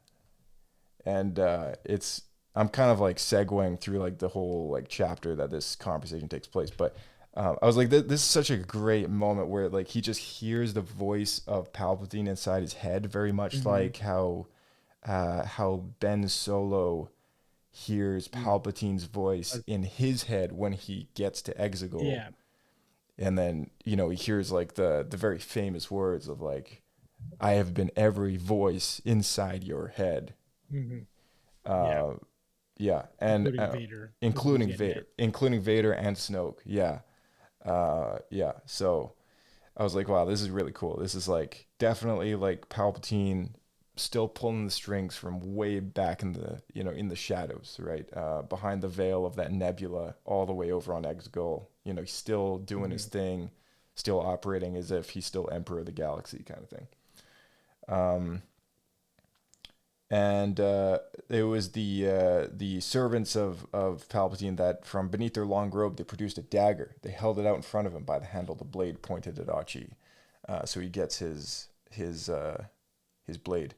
And I'm kind of like segueing through like the whole like chapter that this conversation takes place. But I was like, this is such a great moment where like he just hears the voice of Palpatine inside his head, very much like how Ben Solo hears Palpatine's voice in his head when he gets to Exegol. Yeah. And then, he hears like the very famous words of like, I have been every voice inside your head. Mm-hmm. Yeah. And including Vader. Including Vader and Snoke. Yeah. So I was like, wow, this is really cool. This is like definitely like Palpatine still pulling the strings from way back in the, in the shadows, right? Behind the veil of that nebula all the way over on Exegol. He's still doing his thing, still operating as if he's still Emperor of the Galaxy kind of thing. And it was the servants of Palpatine that from beneath their long robe, they produced a dagger. They held it out in front of him by the handle of the blade pointed at Archie. So he gets his blade.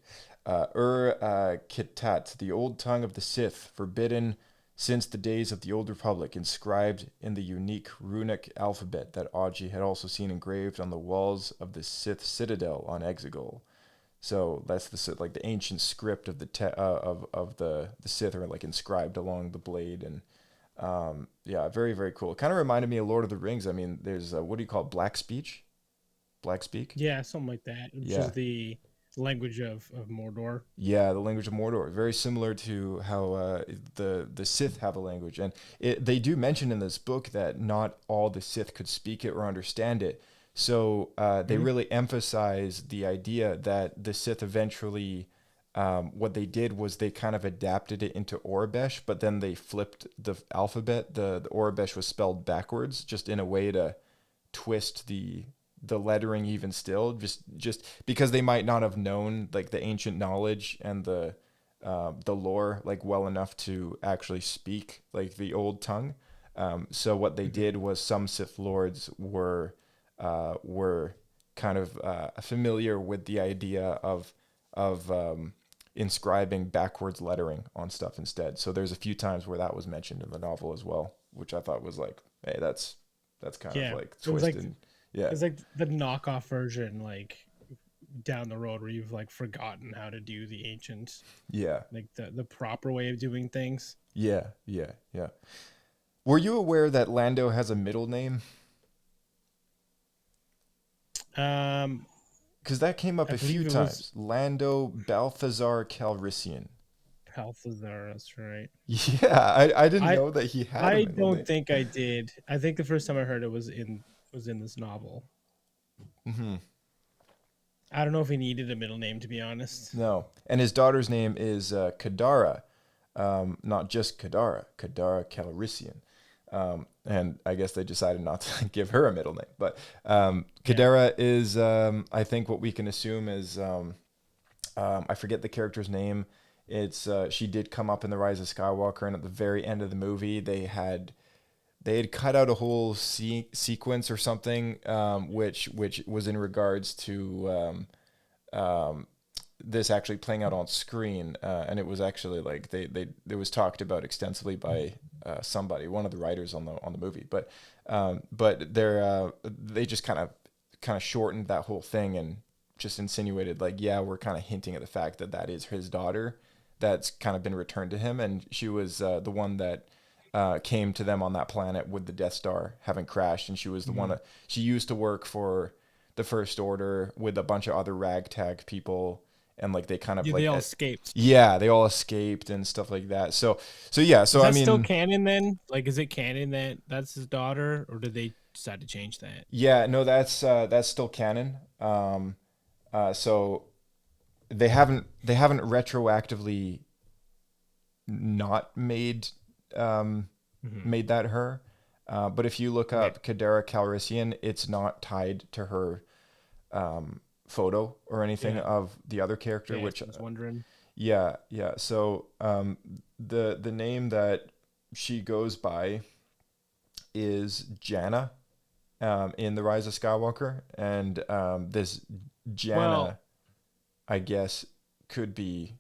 Kittat, the old tongue of the Sith, forbidden since the days of the Old Republic, inscribed in the unique runic alphabet that Archie had also seen engraved on the walls of the Sith citadel on Exegol. So that's the ancient script of the Sith are like inscribed along the blade, and very, very cool. It kind of reminded me of Lord of the Rings. I mean, there's what do you call it? Black speak? Yeah, something like that. Which is the language of Mordor. Yeah, the language of Mordor. Very similar to how the Sith have a language. And they do mention in this book that not all the Sith could speak it or understand it. So they really emphasize the idea that the Sith eventually, what they did was they kind of adapted it into Aurebesh, but then they flipped the alphabet. The Aurebesh was spelled backwards, just in a way to twist the lettering even still, just because they might not have known like the ancient knowledge and the lore like well enough to actually speak like the old tongue. So what they did was some Sith lords were kind of familiar with the idea of inscribing backwards lettering on stuff instead. So there's a few times where that was mentioned in the novel as well, which I thought was like, hey, that's kind of like twisted. It's like the knockoff version, like down the road where you've like forgotten how to do the ancient, like the proper way of doing things. Yeah. Were you aware that Lando has a middle name? Because that came up a few times. Lando Balthazar Calrissian. Balthazar, that's right. Yeah, I didn't know that he had. I don't think I did. I think the first time I heard it was in this novel. Mm-hmm. I don't know if he needed a middle name, to be honest. No, and his daughter's name is Kadara, not just Kadara Calrissian. And I guess they decided not to give her a middle name, but Kadara is, I think, what we can assume is, I forget the character's name. It's she did come up in The Rise of Skywalker, and at the very end of the movie, they had cut out a whole sequence or something, which was in regards to this actually playing out on screen, and it was actually like it was talked about extensively by somebody, one of the writers on the movie, but they just kind of shortened that whole thing and just insinuated like, yeah, we're kind of hinting at the fact that that is his daughter that's kind of been returned to him, and she was the one that came to them on that planet with the Death Star having crashed, and she was the one that she used to work for the First Order with a bunch of other ragtag people, and like they kind of like they all escaped. Yeah, they all escaped and stuff like that. So yeah, so Is that I mean, still canon then? Like, is it canon that that's his daughter, or did they decide to change that? yeah, no, that's still canon. So they haven't retroactively not made made that her. But if you look up Kadera Calrissian, it's not tied to her photo or anything of the other character, which I was wondering. Yeah. So the name that she goes by is Janna in The Rise of Skywalker, and this Janna, I guess, could be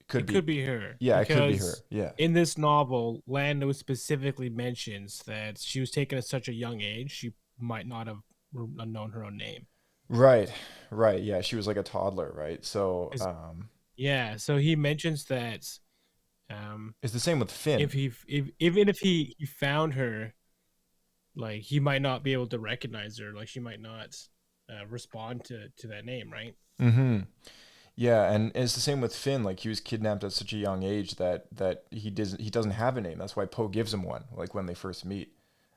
Could be her. Yeah, it could be her. Yeah. In this novel, Lando specifically mentions that she was taken at such a young age, she might not have known her own name. Right. Yeah, she was like a toddler, right? So, yeah. So he mentions that. It's the same with Finn. Even if he found her, like he might not be able to recognize her. Like she might not respond to that name, right? Mm-hmm. Yeah, and it's the same with Finn. Like he was kidnapped at such a young age that he doesn't have a name. That's why Poe gives him one. Like when they first meet,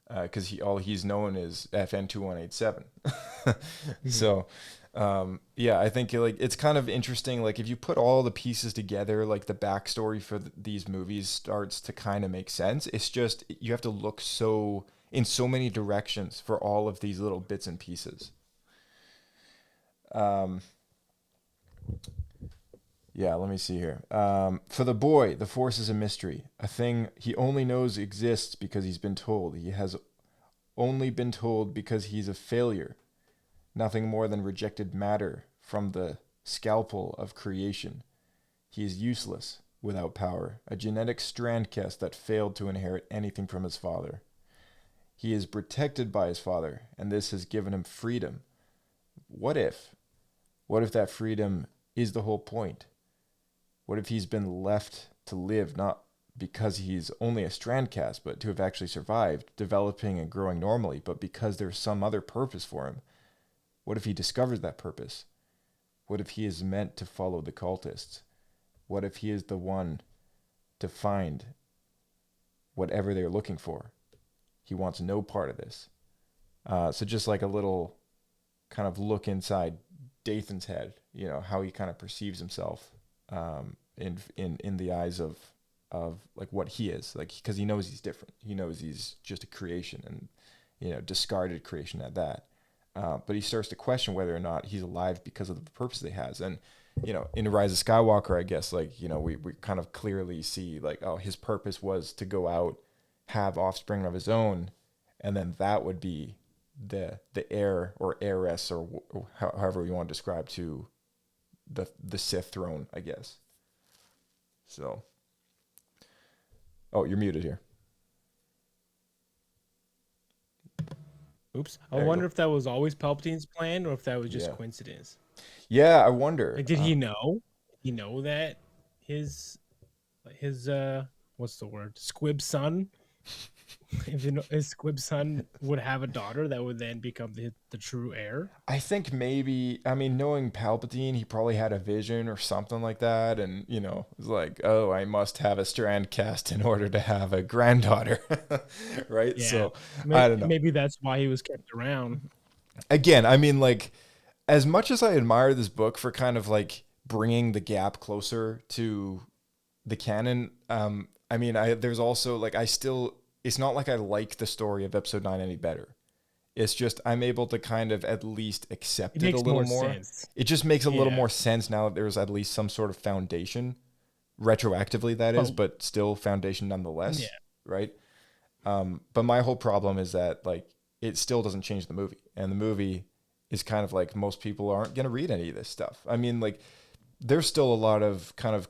because all he's known is FN2187. So, yeah, I think like it's kind of interesting. Like if you put all the pieces together, like the backstory for these movies starts to kind of make sense. It's just you have to look in so many directions for all of these little bits and pieces. Yeah, let me see here. For the boy, the Force is a mystery, a thing he only knows exists because he's been told. He has only been told because he's a failure, nothing more than rejected matter from the scalpel of creation. He is useless, without power, a genetic strandcast that failed to inherit anything from his father. He is protected by his father, and this has given him freedom. What if that freedom is the whole point? What if he's been left to live not because he's only a strandcast, but to have actually survived, developing and growing normally, but because there's some other purpose for him? What if he discovers that purpose? What if he is meant to follow the cultists? What if he is the one to find whatever they're looking for? He wants no part of this. So just like a little kind of look inside Dathan's head, you know, how he kind of perceives himself in the eyes of like what he is, like because he knows he's different. He knows he's just a creation, and you know, discarded creation at that. But he starts to question whether or not he's alive because of the purpose that he has. And you know, in The Rise of Skywalker, I guess, like, you know, we kind of clearly see like, oh, his purpose was to go out, have offspring of his own, and then that would be the heir or heiress or however you want to describe to the Sith throne, I guess. So, oh, you're muted here. Oops. I wonder if that was always Palpatine's plan or if that was just coincidence. Yeah, I wonder. Like, did he know? Did he know that his what's the word? Squib son. If you know, his squib son would have a daughter that would then become the true heir. I think maybe, I mean, knowing Palpatine, he probably had a vision or something like that, and you know, it was like, oh, I must have a strand cast in order to have a granddaughter, right? Yeah. So I don't know. Maybe that's why he was kept around. Again, I mean, like, as much as I admire this book for kind of like bringing the gap closer to the canon, I mean, there's also like it's not like I like the story of Episode 9 any better. It's just I'm able to kind of at least accept it a little more. Sense. It just makes a little more sense now that there's at least some sort of foundation, retroactively that is, but still foundation nonetheless, right? But my whole problem is that like it still doesn't change the movie, and the movie is kind of like most people aren't going to read any of this stuff. I mean, like there's still a lot of kind of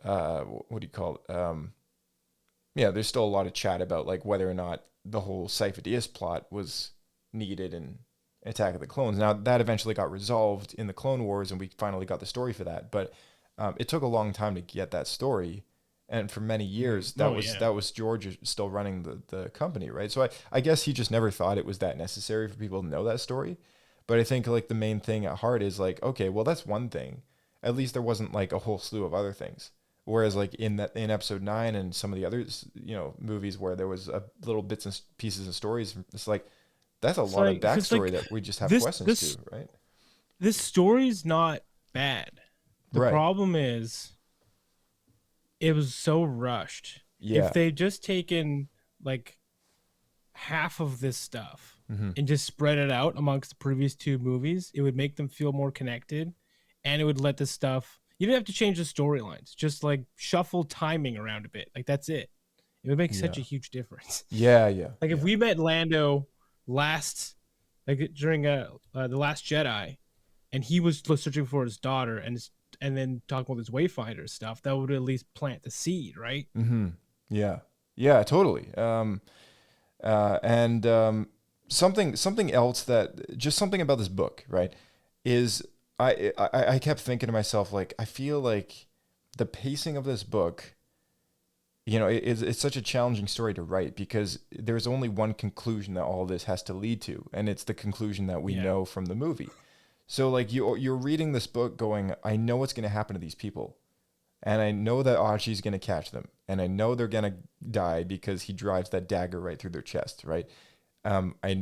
what do you call it? Yeah, there's still a lot of chat about like whether or not the whole Sifo-Dyas plot was needed Attack of the Clones. Now that eventually got resolved in the Clone Wars, and we finally got the story for that. But it took a long time to get that story, and for many years that was George still running the company, right? So I guess he just never thought it was that necessary for people to know that story. But I think like the main thing at heart is like, okay, well that's one thing. At least there wasn't like a whole slew of other things. Whereas like in episode 9 and some of the others, movies where there was little bits and pieces of stories, it's like that's a lot of backstory that we just have questions to, right? This story's not bad. The problem is it was so rushed. Yeah. If they'd just taken like half of this stuff and just spread it out amongst the previous 2 movies, it would make them feel more connected, and it would let the stuff. You don't have to change the storylines. Just like shuffle timing around a bit. Like that's it. It would make such a huge difference. Yeah. Like if we met Lando during the Last Jedi, and he was searching for his daughter, and then talking about his Wayfinder stuff, that would at least plant the seed, right? Mm-hmm. Yeah, totally. Something else something about this book, right, is I kept thinking to myself, like, I feel like the pacing of this book, it's such a challenging story to write because there's only one conclusion that all this has to lead to, and it's the conclusion that we know from the movie. So like you're reading this book going, I know what's going to happen to these people, and I know that Archie's going to catch them, and I know they're going to die because he drives that dagger right through their chest, right?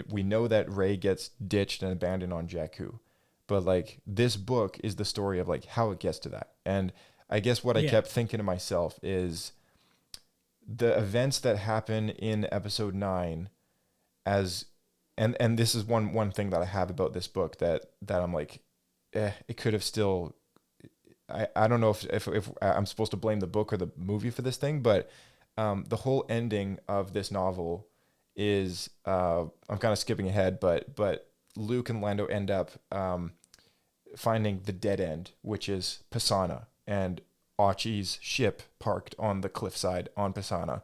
We know that Rey gets ditched and abandoned on Jakku, but like this book is the story of like how it gets to that. And I guess what I kept thinking to myself is the events that happen in episode 9 and this is one thing that I have about this book that I'm like, it could have still, I don't know if I'm supposed to blame the book or the movie for this thing, but the whole ending of this novel is, I'm kind of skipping ahead, but Luke and Lando end up finding the dead end, which is Pisana, and Archie's ship parked on the cliffside on Pisana,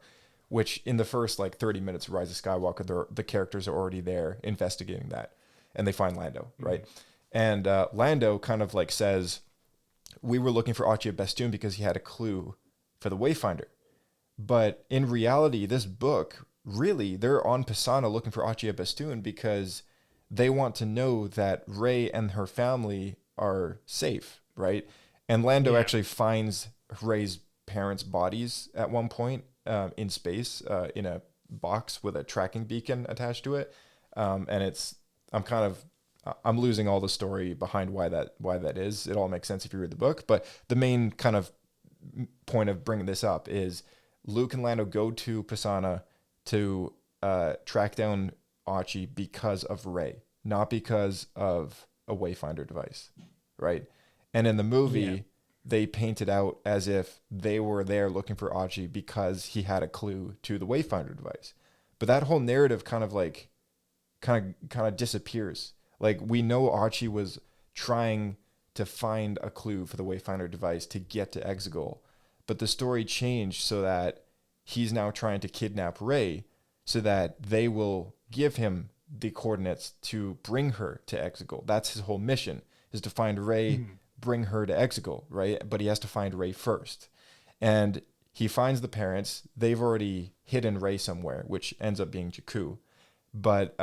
which in the first like 30 minutes of Rise of Skywalker, the characters are already there investigating that, and they find Lando, right? And Lando kind of like says, we were looking for Archie of Bastoon because he had a clue for the Wayfinder. But in reality, this book, really, they're on Pisana looking for Archie of Bastoon because they want to know that Rey and her family are safe, right? And Lando actually finds Rey's parents' bodies at one point in space in a box with a tracking beacon attached to it. And I'm losing all the story behind why that is. It all makes sense if you read the book. But the main kind of point of bringing this up is Luke and Lando go to Pisana to track down Archie because of Rey, not because of a Wayfinder device, right? And in the movie, they paint it out as if they were there looking for Archie because he had a clue to the Wayfinder device. But that whole narrative kind of disappears. Like, we know Archie was trying to find a clue for the Wayfinder device to get to Exegol, but the story changed so that he's now trying to kidnap Rey so that they will give him the coordinates to bring her to Exegol. That's his whole mission, is to find Rey, bring her to Exegol, right? But he has to find Rey first. And he finds the parents. They've already hidden Rey somewhere, which ends up being Jakku. But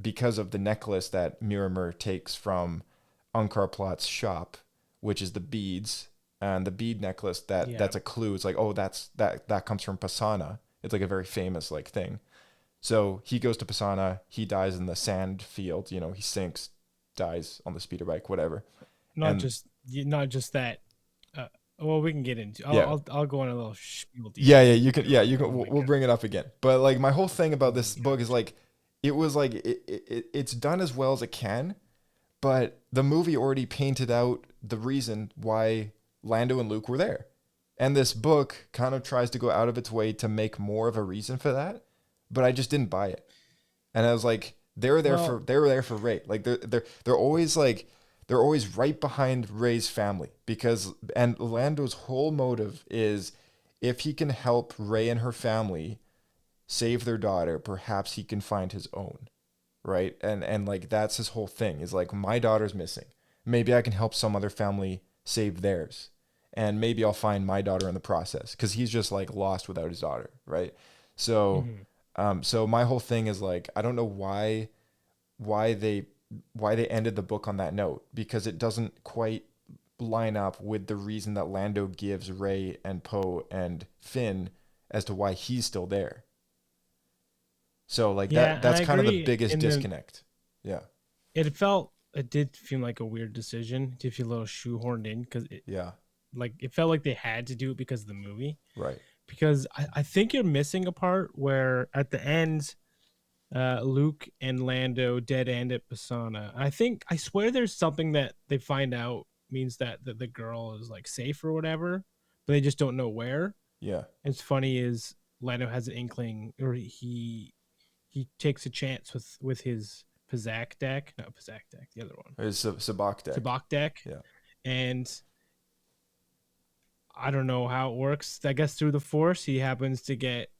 because of the necklace that Miramir takes from Unkar Plutt's shop, which is the beads, and the bead necklace that's a clue. It's like, oh, that comes from Pisana. It's like a very famous like thing. So he goes to Pisana. He dies in the sand field. He sinks, dies on the speeder bike, whatever. Not just that. Well, we can get into. I'll go on a little spiel. You can. We'll bring it up again. But like my whole thing about this book is like, it was like it's done as well as it can, but the movie already painted out the reason why Lando and Luke were there, and this book kind of tries to go out of its way to make more of a reason for that. But I just didn't buy it, and I was like, they were there for Rey. Like they're always right behind Rey's family and Lando's whole motive is if he can help Rey and her family save their daughter, perhaps he can find his own. right? And like that's his whole thing is like, my daughter's missing. Maybe I can help some other family save theirs, and maybe I'll find my daughter in the process, because he's just like lost without his daughter, right? So so my whole thing is like, I don't know why they ended the book on that note, because it doesn't quite line up with the reason that Lando gives Rey and Poe and Finn as to why he's still there. So like that's kind of the biggest disconnect. Yeah. It did feel like a weird decision. It did feel a little shoehorned in, because it felt like they had to do it because of the movie. Right. Because I think you're missing a part where at the end, Luke and Lando dead end at Pisana. I swear there's something that they find out means that the girl is like safe or whatever, but they just don't know where. Yeah. And it's funny is Lando has an inkling, or he takes a chance with his Pizak deck, not Pizak deck, the other one. His Sabak deck. Sabak deck. Yeah. And I don't know how it works. I guess through the Force, he happens to get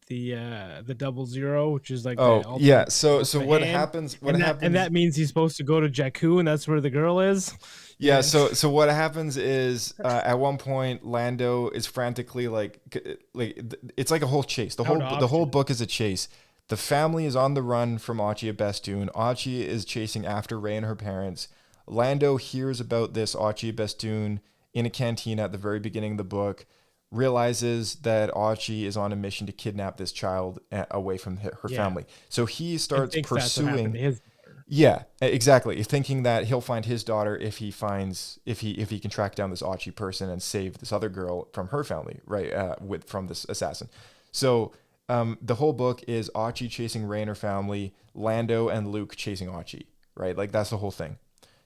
the 00, which is like So what happens? And that means he's supposed to go to Jakku, and that's where the girl is. Yeah. So what happens is at one point Lando is frantically like it's like a whole chase. The whole book is a chase. The family is on the run from Achia Bestoon. Achia is chasing after Rey and her parents. Lando hears about this Achia Bestoon in a canteen at the very beginning of the book, realizes that Achia is on a mission to kidnap this child away from her family. So he starts pursuing. Yeah, exactly. Thinking that he'll find his daughter if he can track down this Achia person and save this other girl from her family, right? From this assassin. So the whole book is Achia chasing Rey and her family, Lando and Luke chasing Achia, right? Like that's the whole thing.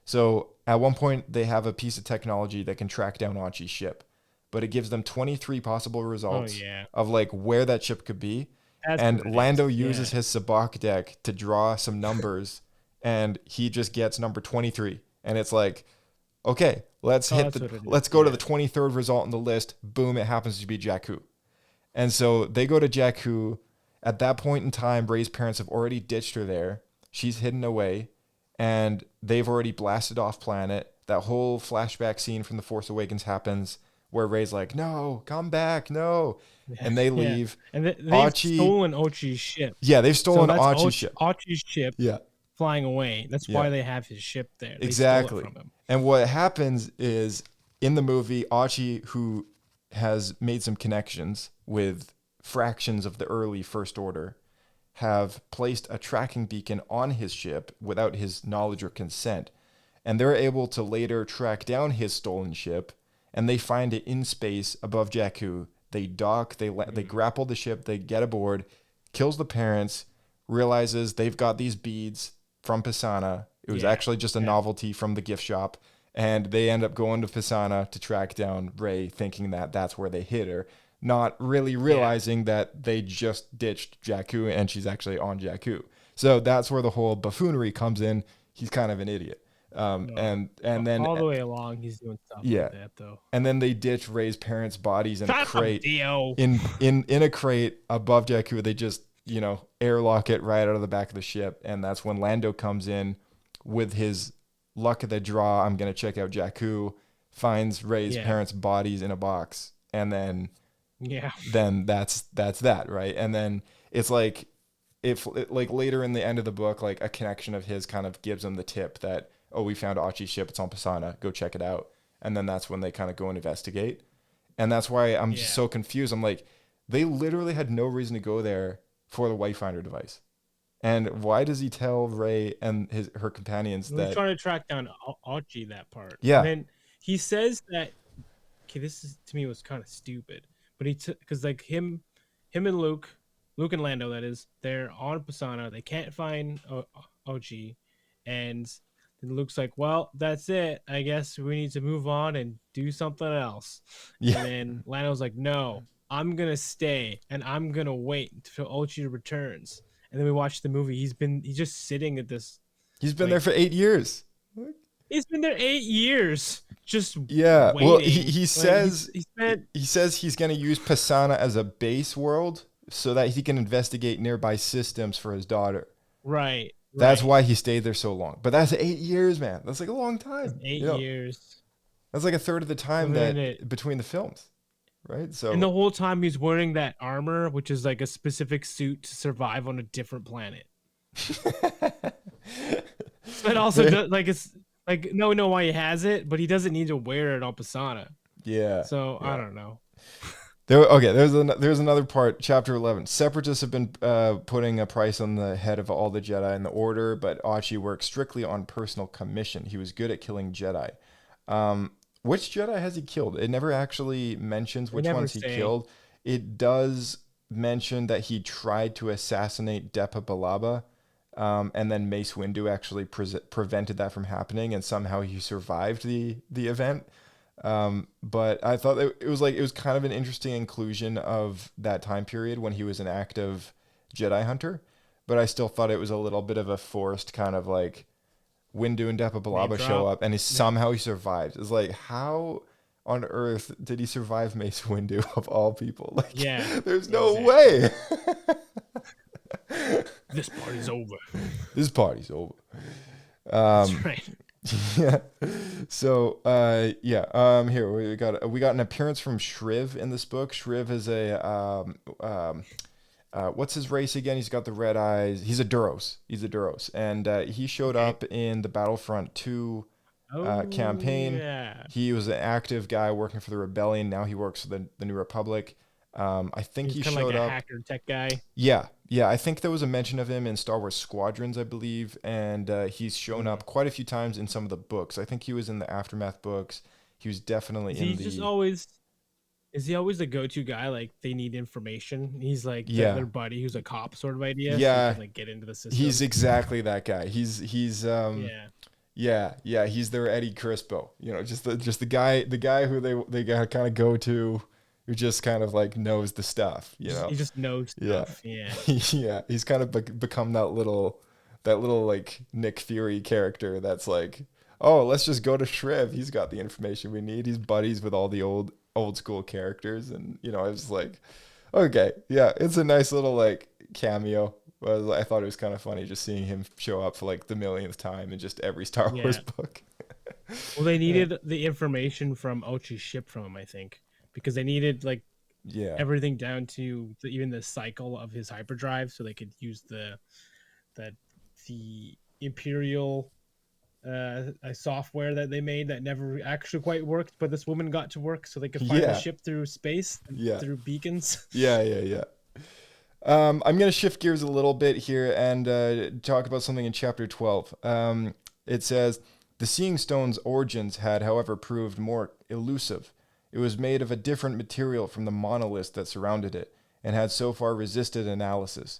So at one point they have a piece of technology that can track down Achi's ship, but it gives them 23 possible results of like where that ship could be. And Lando uses his Sabak deck to draw some numbers, and he just gets number 23. And it's like, okay, let's go to the 23rd result in the list. Boom, it happens to be Jakku. And so they go to Jakku. At that point in time, Rey's parents have already ditched her there. She's hidden away, and they've already blasted off planet. That whole flashback scene from The Force Awakens happens, where Rey's like, no, come back, no. And they leave. And they've stolen Ochi's ship. Yeah, they've stolen Ochi's ship. Ochi's ship flying away. That's why they have his ship there. They exactly. stole it from him. And what happens is, in the movie, Achi, who has made some connections with fractions of the early First Order, have placed a tracking beacon on his ship without his knowledge or consent. And they're able to later track down his stolen ship, and they find it in space above Jakku. They dock, they grapple the ship, they get aboard, kills the parents, realizes they've got these beads from Pisana. It was actually just a novelty from the gift shop. And they end up going to Pisana to track down Rey, thinking that that's where they hid her, not really realizing that they just ditched Jakku and she's actually on Jakku. So that's where the whole buffoonery comes in. He's kind of an idiot. And then all the way along, he's doing stuff like that though. And then they ditch Rey's parents' bodies in a crate. In a crate above Jakku. They just, airlock it right out of the back of the ship. And that's when Lando comes in with his luck of the draw. I'm gonna check out Jakku, finds Rey's parents' bodies in a box, and then that's that, right? And then it's like, if like later in the end of the book, like a connection of his kind of gives him the tip that, oh, we found Achi's ship, it's on Pisana, go check it out. And then that's when they kind of go and investigate. And that's why I'm just so confused. I'm like, they literally had no reason to go there for the Wayfinder device. And why does he tell Rey and her companions that... He's trying to track down Achi, that part. Yeah. And then he says that... Okay, this is, to me, was kind of stupid. But because like him and Luke and Lando, that is, they're on Pisana. They can't find Achi. And then Luke's like, well, that's it. I guess we need to move on and do something else. Yeah. And then Lando's like, no, I'm going to stay. And I'm going to wait until Achi returns. And then we watch the movie. He's just sitting at this. He's been there for 8 years. He's been there 8 years. Just waiting. Well, he says he's going to use Pisana as a base world so that he can investigate nearby systems for his daughter. Right. That's right. why he stayed there so long. But that's 8 years, man. That's like a long time. 8 you know? years. That's like a third of the time Within that it. between the films, right? So And the whole time he's wearing that armor, which is like a specific suit to survive on a different planet. But also, it's like no, we know why he has it, but he doesn't need to wear it on Pisana. yeah. So yeah. I don't know. There's another part, chapter 11. Separatists have been putting a price on the head of all the Jedi in the Order, but Achi worked strictly on personal commission. He was good at killing Jedi. Which Jedi has he killed? It never actually mentions which ones he killed. It does mention that he tried to assassinate Depa Billaba, and then Mace Windu actually prevented that from happening, and somehow he survived the event. But I thought that it was kind of an interesting inclusion of that time period when he was an active Jedi hunter, but I still thought it was a little bit of a forced kind of like Windu and Depa Billaba show up and somehow he survives. It's like, how on earth did he survive Mace Windu of all people? Like, there's no way. This party's over. This party's over. That's right. Yeah. So, here we got an appearance from Shriv in this book. Shriv is a what's his race again? He's got the red eyes. He's a Duros. And he showed up in the Battlefront 2 campaign. Yeah. He was an active guy working for the Rebellion. Now he works for the New Republic. I think he showed like a up. hacker tech guy. Yeah. I think there was a mention of him in Star Wars Squadrons, I believe, and he's shown up quite a few times in some of the books. I think he was in the Aftermath books. He was definitely in the. Is he always the go-to guy? Like they need information. He's like their buddy who's a cop sort of idea. Yeah. So he can, like get into the system. He's exactly that guy. He's he's their Eddie Crispo. Just the guy who they kind of go to. Who just kind of like knows the stuff, He just knows stuff. Yeah. He's kind of become that little like Nick Fury character that's like, oh, let's just go to Shriv. He's got the information we need. He's buddies with all the old school characters, and I was like, okay, yeah, it's a nice little like cameo. But I thought it was kind of funny just seeing him show up for like the millionth time in just every Star Wars book. Well, they needed the information from Ochi's ship from him, I think. Because they needed like everything down to even the cycle of his hyperdrive, so they could use the Imperial software that they made that never actually quite worked, but this woman got to work, so they could find the ship through space, through beacons. Yeah. I'm gonna shift gears a little bit here and talk about something in chapter 12. It says the Seeing Stone's origins had, however, proved more elusive. It was made of a different material from the monoliths that surrounded it, and had so far resisted analysis.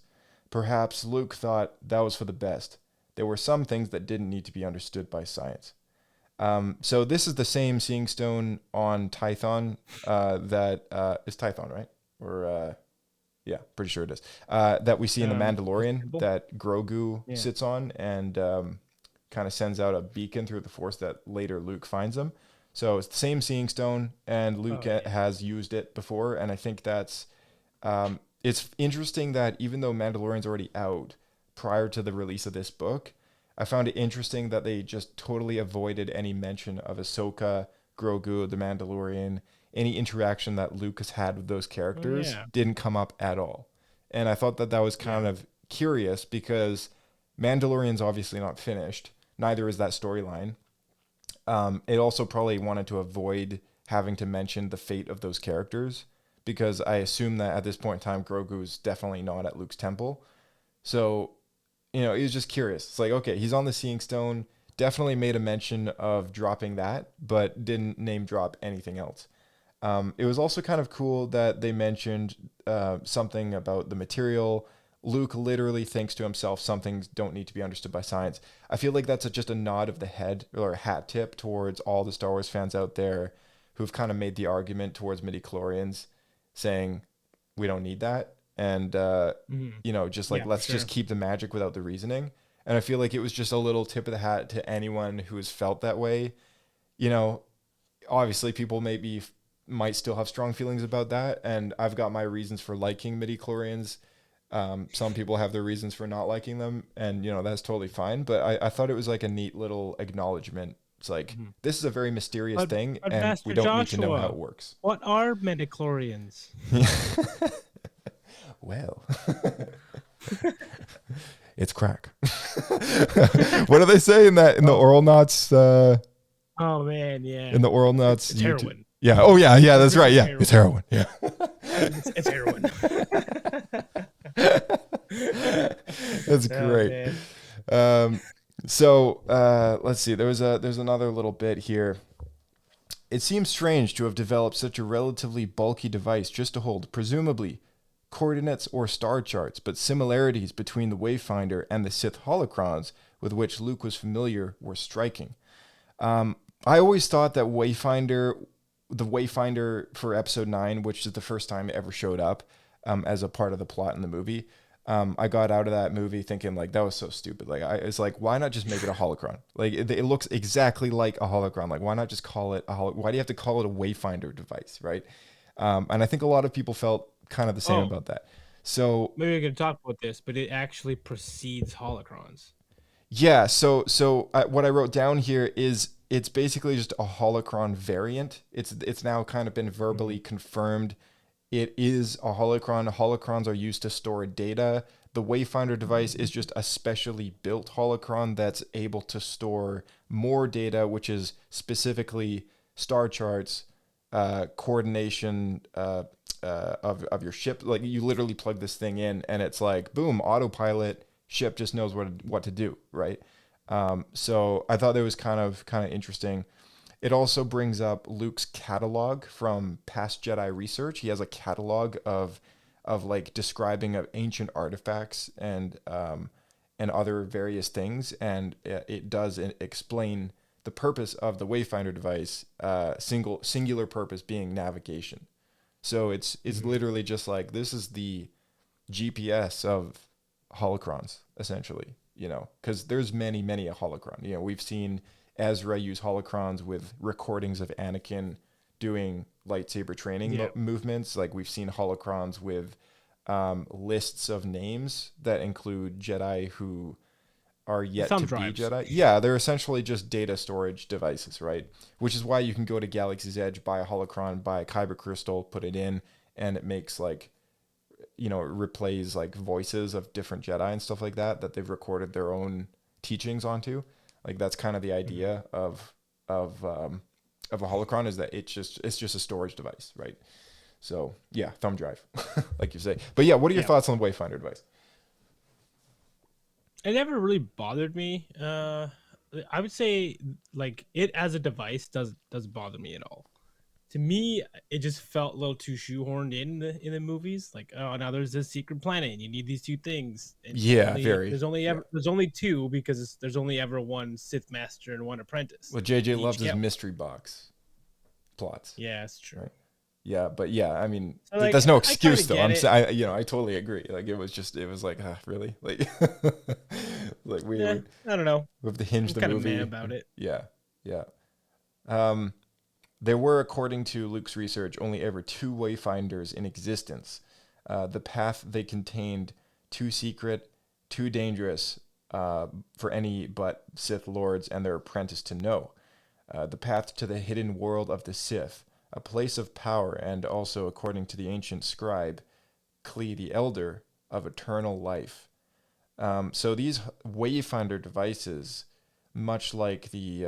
Perhaps Luke thought that was for the best. There were some things that didn't need to be understood by science. So this is the same Seeing Stone on Tython that is Tython, right? Or pretty sure it is. That we see in The Mandalorian that Grogu sits on and kind of sends out a beacon through the Force that later Luke finds him. So it's the same Seeing Stone, and Luke has used it before, and I think that's it's interesting that even though Mandalorian's already out prior to the release of this book, I found it interesting that they just totally avoided any mention of Ahsoka, Grogu, the Mandalorian, any interaction that Luke has had with those characters didn't come up at all. And I thought that was kind of curious because Mandalorian's obviously not finished, neither is that storyline. It also probably wanted to avoid having to mention the fate of those characters because I assume that at this point in time, Grogu's definitely not at Luke's temple. So, he was just curious. It's like, okay, he's on the Seeing Stone, definitely made a mention of dropping that, but didn't name drop anything else. It was also kind of cool that they mentioned something about the material. Luke literally thinks to himself, some things don't need to be understood by science. I feel like that's just a nod of the head or a hat tip towards all the Star Wars fans out there who've kind of made the argument towards midichlorians saying, we don't need that. And, let's just keep the magic without the reasoning. And I feel like it was just a little tip of the hat to anyone who has felt that way. Obviously people might still have strong feelings about that. And I've got my reasons for liking midichlorians. Some people have their reasons for not liking them, and that's totally fine. But I thought it was like a neat little acknowledgement. It's like this is a very mysterious thing, but and Master we don't need to know how Joshua, it works. What are midichlorians? Well, it's crack. What do they say in the Oral Knots? Oh man, yeah. In the Oral Knots, it's heroin. Yeah. Oh yeah. That's right. Yeah, it's heroin. Yeah. It's heroin. That's great. So let's see. There's another little bit here. It seems strange to have developed such a relatively bulky device just to hold, presumably, coordinates or star charts, but similarities between the Wayfinder and the Sith holocrons with which Luke was familiar were striking. I always thought that the Wayfinder for Episode 9, which is the first time it ever showed up as a part of the plot in the movie, I got out of that movie thinking like that was so stupid. Like it's like, why not just make it a holocron? Like it looks exactly like a holocron. Like why not just call it why do you have to call it a Wayfinder device, right? And I think a lot of people felt kind of the same about that. So maybe we can talk about this, but it actually precedes holocrons. Yeah. So what I wrote down here is it's basically just a holocron variant. It's now kind of been verbally confirmed. It is a holocron. Holocrons are used to store data. The Wayfinder device is just a specially built holocron that's able to store more data, which is specifically star charts, coordination of your ship. Like you literally plug this thing in, and it's like boom, autopilot. Ship just knows what to do, right? So I thought that was kind of interesting. It also brings up Luke's catalog from past Jedi research. He has a catalog of like describing of ancient artifacts and other various things, and it does explain the purpose of the Wayfinder device. Singular purpose being navigation. So it's literally just like this is the GPS of holocrons, essentially. Because there's many a holocron. We've seen Ezra use holocrons with recordings of Anakin doing lightsaber training movements. Like we've seen holocrons with lists of names that include Jedi who are yet to be Jedi. Yeah, they're essentially just data storage devices, right? Which is why you can go to Galaxy's Edge, buy a holocron, buy a kyber crystal, put it in, and it makes like, it replays like voices of different Jedi and stuff like that they've recorded their own teachings onto. Like that's kind of the idea of a holocron, is that it's just a storage device, right? So yeah, thumb drive, like you say. But yeah, what are your thoughts on the Wayfinder device? It never really bothered me. I would say like it as a device doesn't bother me at all. To me, it just felt a little too shoehorned in the movies. Like, oh, now there's this secret planet, and you need these two things. And there's only two because there's only ever one Sith master and one apprentice. Well, JJ loves his mystery box plots. Yeah, that's true. Right? Yeah, but yeah, I mean, so, like, there's no excuse though. I totally agree. Like it was like, really, like, like we I don't know. We have to hinge the movie. Kind of mad about it. Yeah. There were, according to Luke's research, only ever 2 Wayfinders in existence. The path they contained too secret, too dangerous for any but Sith lords and their apprentice to know. The path to the hidden world of the Sith, a place of power, and also, according to the ancient scribe, Klee the Elder, of eternal life. So these Wayfinder devices, much like the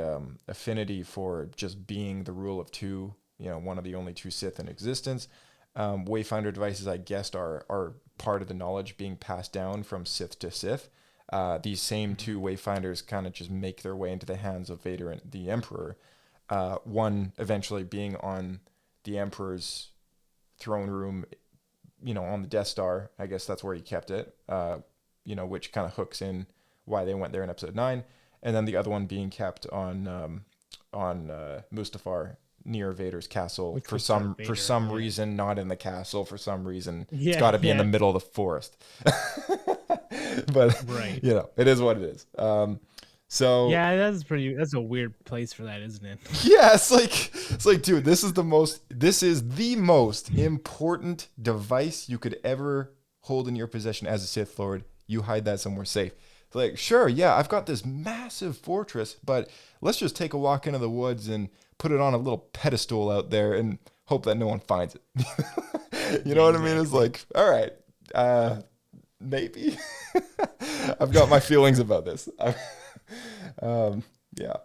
affinity for just being the rule of 2, one of the only 2 Sith in existence, Wayfinder devices, I guessed, are part of the knowledge being passed down from Sith to Sith. These same 2 Wayfinders kind of just make their way into the hands of Vader and the Emperor. One eventually being on the Emperor's throne room, on the Death Star. I guess that's where he kept it, which kind of hooks in why they went there in Episode 9. And then the other one being kept on Mustafar near Vader's castle for some reason, not in the castle. For some reason, it's got to be in the middle of the forest. But right, it is what it is. So yeah, that's a weird place for that, isn't it? Yeah, it's like, dude, this is the most important device you could ever hold in your possession as a Sith Lord. You hide that somewhere safe. Like, sure, yeah, I've got this massive fortress, but let's just take a walk into the woods and put it on a little pedestal out there and hope that no one finds it. You know what I mean? It's like, all right, maybe. I've got my feelings about this. Yeah.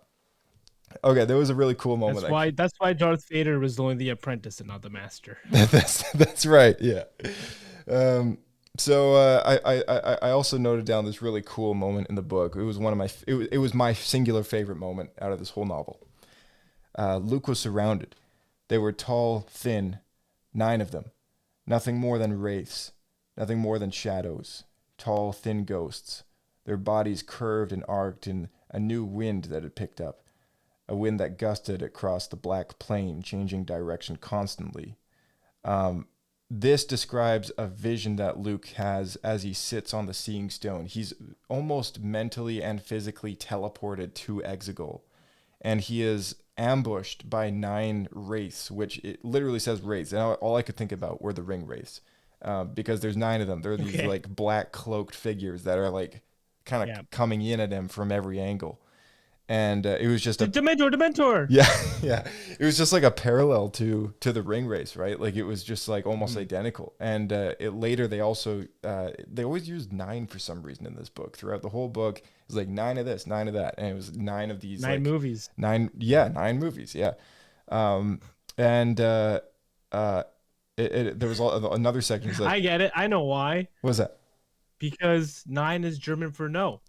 Okay, there was a really cool moment. That's why Darth Vader was only the apprentice and not the master. That's right. Yeah. So I also noted down this really cool moment in the book. It was it was my singular favorite moment out of this whole novel. Luke was surrounded. They were tall, thin, 9 of them. Nothing more than wraiths, nothing more than shadows, tall, thin ghosts. Their bodies curved and arced in a new wind that had picked up. A wind that gusted across the black plain, changing direction constantly. This describes a vision that Luke has as he sits on the Seeing Stone. He's almost mentally and physically teleported to Exegol. And he is ambushed by 9 wraiths, which it literally says wraiths. And all I could think about were the ring wraiths. Because there's 9 of them. They're these like black cloaked figures that are like kind of coming in at him from every angle. And it was just Dementor. Yeah. It was just like a parallel to the ring race, right? Like it was just like almost identical. And later they also they always used 9 for some reason in this book. Throughout the whole book, it was like 9 of this, 9 of that, and it was 9 of these 9 movies. 9 movies, yeah. There was another section. Like, I get it. I know why. What's that? Because 9 is German for no.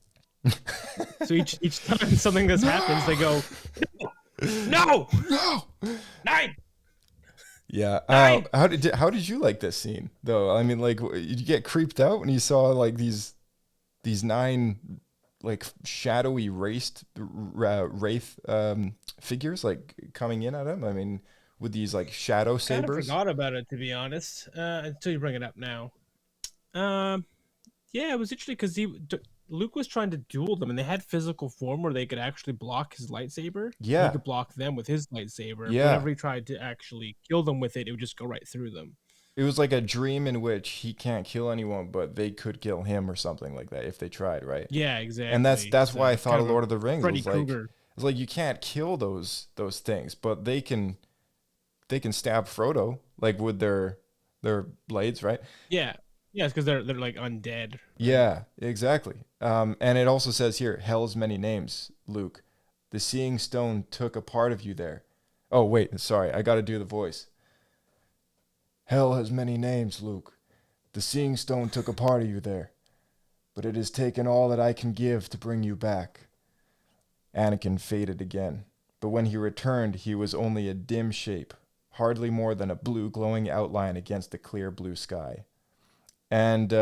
So each time something this happens, they go, no, 9. Yeah. How did you like this scene though? I mean, like, did you get creeped out when you saw like these 9 like shadowy wraith figures like coming in at him? I mean, with these like shadow sabers. I forgot about it, to be honest, until you bring it up now. Yeah, it was interesting because Luke was trying to duel them, and they had physical form where they could actually block his lightsaber. Yeah. He could block them with his lightsaber. Yeah. Whenever he tried to actually kill them with it, it would just go right through them. It was like a dream in which he can't kill anyone, but they could kill him or something like that if they tried, right? Yeah, exactly. And that's why I thought of Lord of the Rings. Freddy It was like, Krueger. it's like you can't kill those things, but they can stab Frodo like with their blades, right? Yeah. Yeah, it's because they're like undead. Right? Yeah, exactly. And it also says here, hell's many names, Luke. The Seeing Stone took a part of you there. Oh, wait, sorry. I got to do the voice. Hell has many names, Luke. The Seeing Stone took a part of you there. But it has taken all that I can give to bring you back. Anakin faded again. But when he returned, he was only a dim shape, hardly more than a blue glowing outline against the clear blue sky. And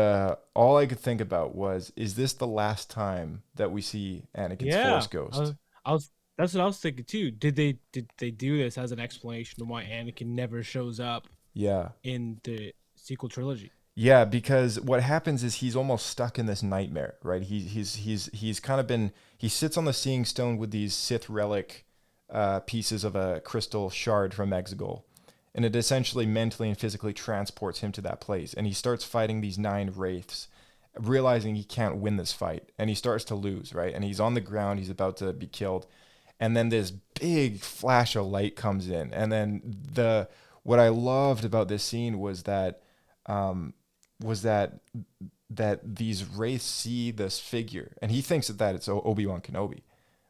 all I could think about was, is this the last time that we see Anakin's Force Ghost? That's what I was thinking too. Did they do this as an explanation of why Anakin never shows up? Yeah. In the sequel trilogy. Yeah, because what happens is he's almost stuck in this nightmare, right? He's kind of been, he sits on the Seeing Stone with these Sith relic pieces of a crystal shard from Exegol. And it essentially mentally and physically transports him to that place. And he starts fighting these 9 wraiths, realizing he can't win this fight. And he starts to lose, right? And he's on the ground. He's about to be killed. And then this big flash of light comes in. And then what I loved about this scene was that these wraiths see this figure. And he thinks that it's Obi-Wan Kenobi.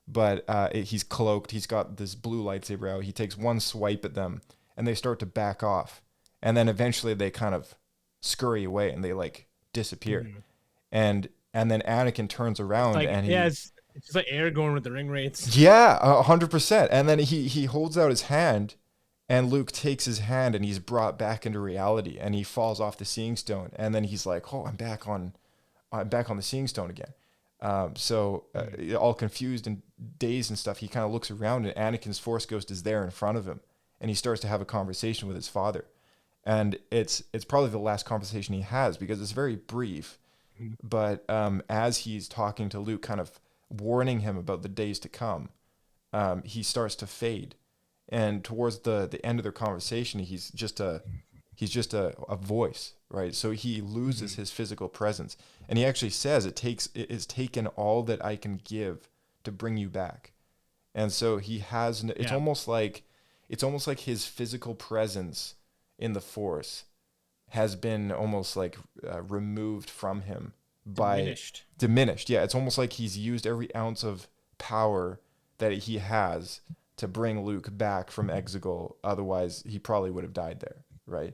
But he's cloaked. He's got this blue lightsaber out. He takes one swipe at them. And they start to back off. And then eventually they kind of scurry away and they like disappear. Mm-hmm. And then Anakin turns around it's just like Aragorn with the ring wraiths. Yeah, 100%. And then he holds out his hand and Luke takes his hand and he's brought back into reality and he falls off the Seeing Stone. And then he's like, oh, I'm back on the Seeing Stone again. All confused and dazed and stuff, he kind of looks around and Anakin's Force Ghost is there in front of him. And he starts to have a conversation with his father. And it's probably the last conversation he has because it's very brief. But as he's talking to Luke, kind of warning him about the days to come, he starts to fade. And towards the end of their conversation, he's just He's just a voice, right? So he loses his physical presence. And he actually says it is taken all that I can give to bring you back. And so he has, it's almost like his physical presence in the Force has been almost like removed from him by diminished. Yeah. It's almost like he's used every ounce of power that he has to bring Luke back from Exegol. Otherwise he probably would have died there. Right.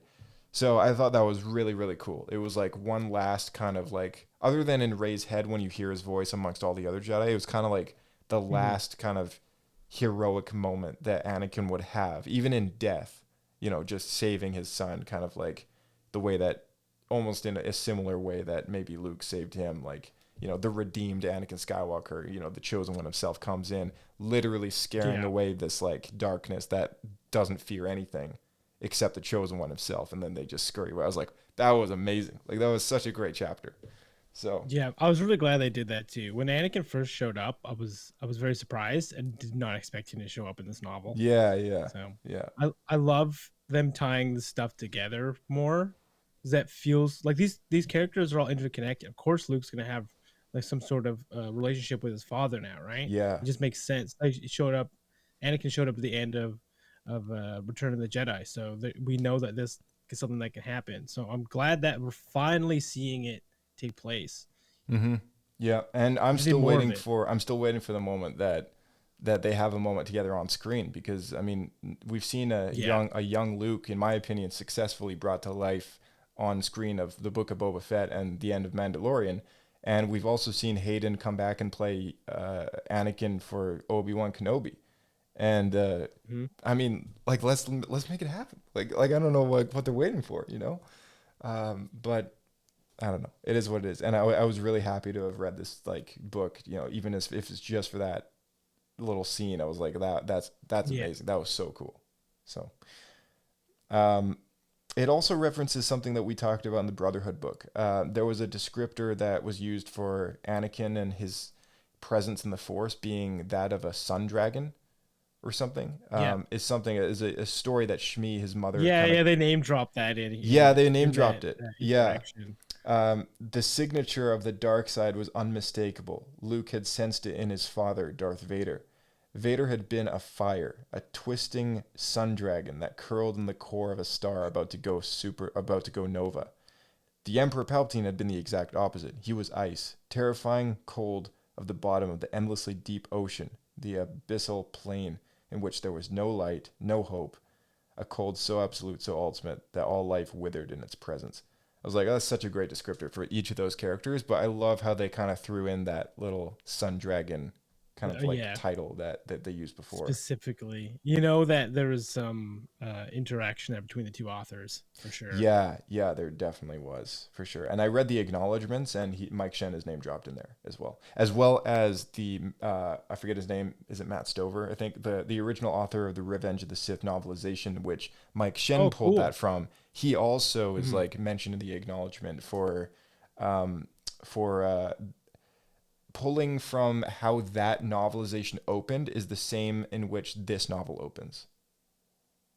So I thought that was really, really cool. It was like one last kind of like, other than in Rey's head when you hear his voice amongst all the other Jedi, it was kind of like the last kind of heroic moment that Anakin would have, even in death, you know, just saving his son, kind of like the way that, almost in a similar way that maybe Luke saved him, like, you know, the redeemed Anakin Skywalker, you know, the chosen one himself comes in, literally scaring away this like darkness that doesn't fear anything except the chosen one himself, and then they just scurry away. I was like, that was amazing. Like, that was such a great chapter. So yeah, I was really glad they did that too. When Anakin first showed up, I was very surprised and did not expect him to show up in this novel. Yeah. So yeah. I love them tying the stuff together more. That feels like these characters are all interconnected. Of course, Luke's gonna have like some sort of relationship with his father now, right? Yeah. It just makes sense. Like, Anakin showed up at the end of Return of the Jedi, so we know that this is something that can happen. So I'm glad that we're finally seeing it take place. Yeah, and I'm still waiting for the moment that they have a moment together on screen, because I mean, we've seen a young Luke, in my opinion, successfully brought to life on screen of the Book of Boba Fett and the end of Mandalorian, and we've also seen Hayden come back and play Anakin for Obi-Wan Kenobi. And I mean, like, let's make it happen. Like I don't know what they're waiting for, you know. But I don't know. It is what it is. And I was really happy to have read this like book, you know, even if it's just for that little scene. I was like, that's amazing. That was so cool. So, it also references something that we talked about in the Brotherhood book. There was a descriptor that was used for Anakin and his presence in the Force being that of a sun dragon or something. Is a story that Shmi, his mother. They name dropped that in. They name dropped it. The signature of the dark side was unmistakable. Luke had sensed it in his father, Darth Vader. Vader had been a fire, a twisting sun dragon that curled in the core of a star about to go nova. The Emperor Palpatine had been the exact opposite. He was ice, terrifying cold of the bottom of the endlessly deep ocean, the abyssal plain in which there was no light, no hope, a cold so absolute, so ultimate, that all life withered in its presence. I was like, oh, that's such a great descriptor for each of those characters, but I love how they kind of threw in that little sun dragon kind of title that they used before. Specifically, you know, that there was some interaction there between the two authors, for sure. Yeah, there definitely was, for sure. And I read the acknowledgments, and Mike Shen is name dropped in there as well as the I forget his name. Is it Matt Stover? I think the original author of the Revenge of the Sith novelization, which Mike Shen pulled that from. He also is like mentioned in the acknowledgement for pulling from how that novelization opened is the same in which this novel opens.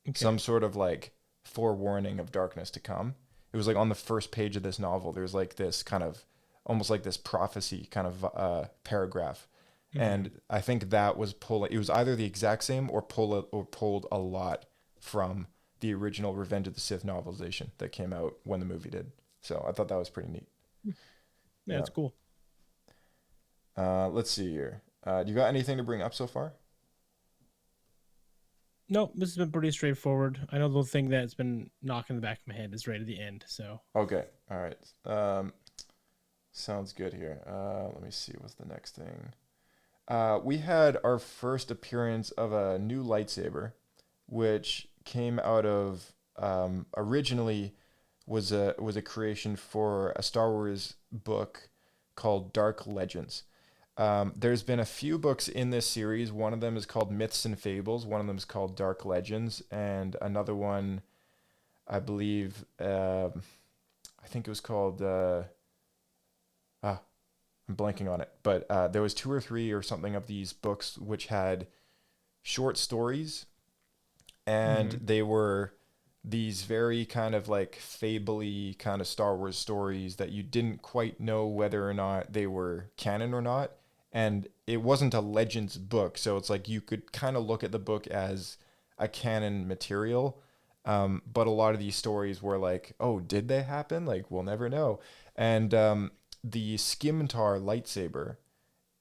Okay. Some sort of like forewarning of darkness to come. It was like on the first page of this novel, there's like this kind of almost like this prophecy kind of paragraph. And I think that was it was either the exact same or pulled a lot from the original Revenge of the Sith novelization that came out when the movie did. So I thought that was pretty neat. Yeah, it's cool. Let's see here. Do you got anything to bring up so far? No, this has been pretty straightforward. I know the thing that's been knocking the back of my head is right at the end. So okay, all right. Sounds good here. Let me see. What's the next thing? We had our first appearance of a new lightsaber, which came out of originally was a creation for a Star Wars book called Dark Legends. There's been a few books in this series. One of them is called Myths and Fables. One of them is called Dark Legends, and another one, I believe, I think it was called. I'm blanking on it, but there was 2 or 3 or something of these books which had short stories, and they were these very kind of like fable-y kind of Star Wars stories that you didn't quite know whether or not they were canon or not. And it wasn't a Legends book, so it's like you could kind of look at the book as a canon material. But a lot of these stories were like, oh, did they happen? Like, we'll never know. And the Scimitar lightsaber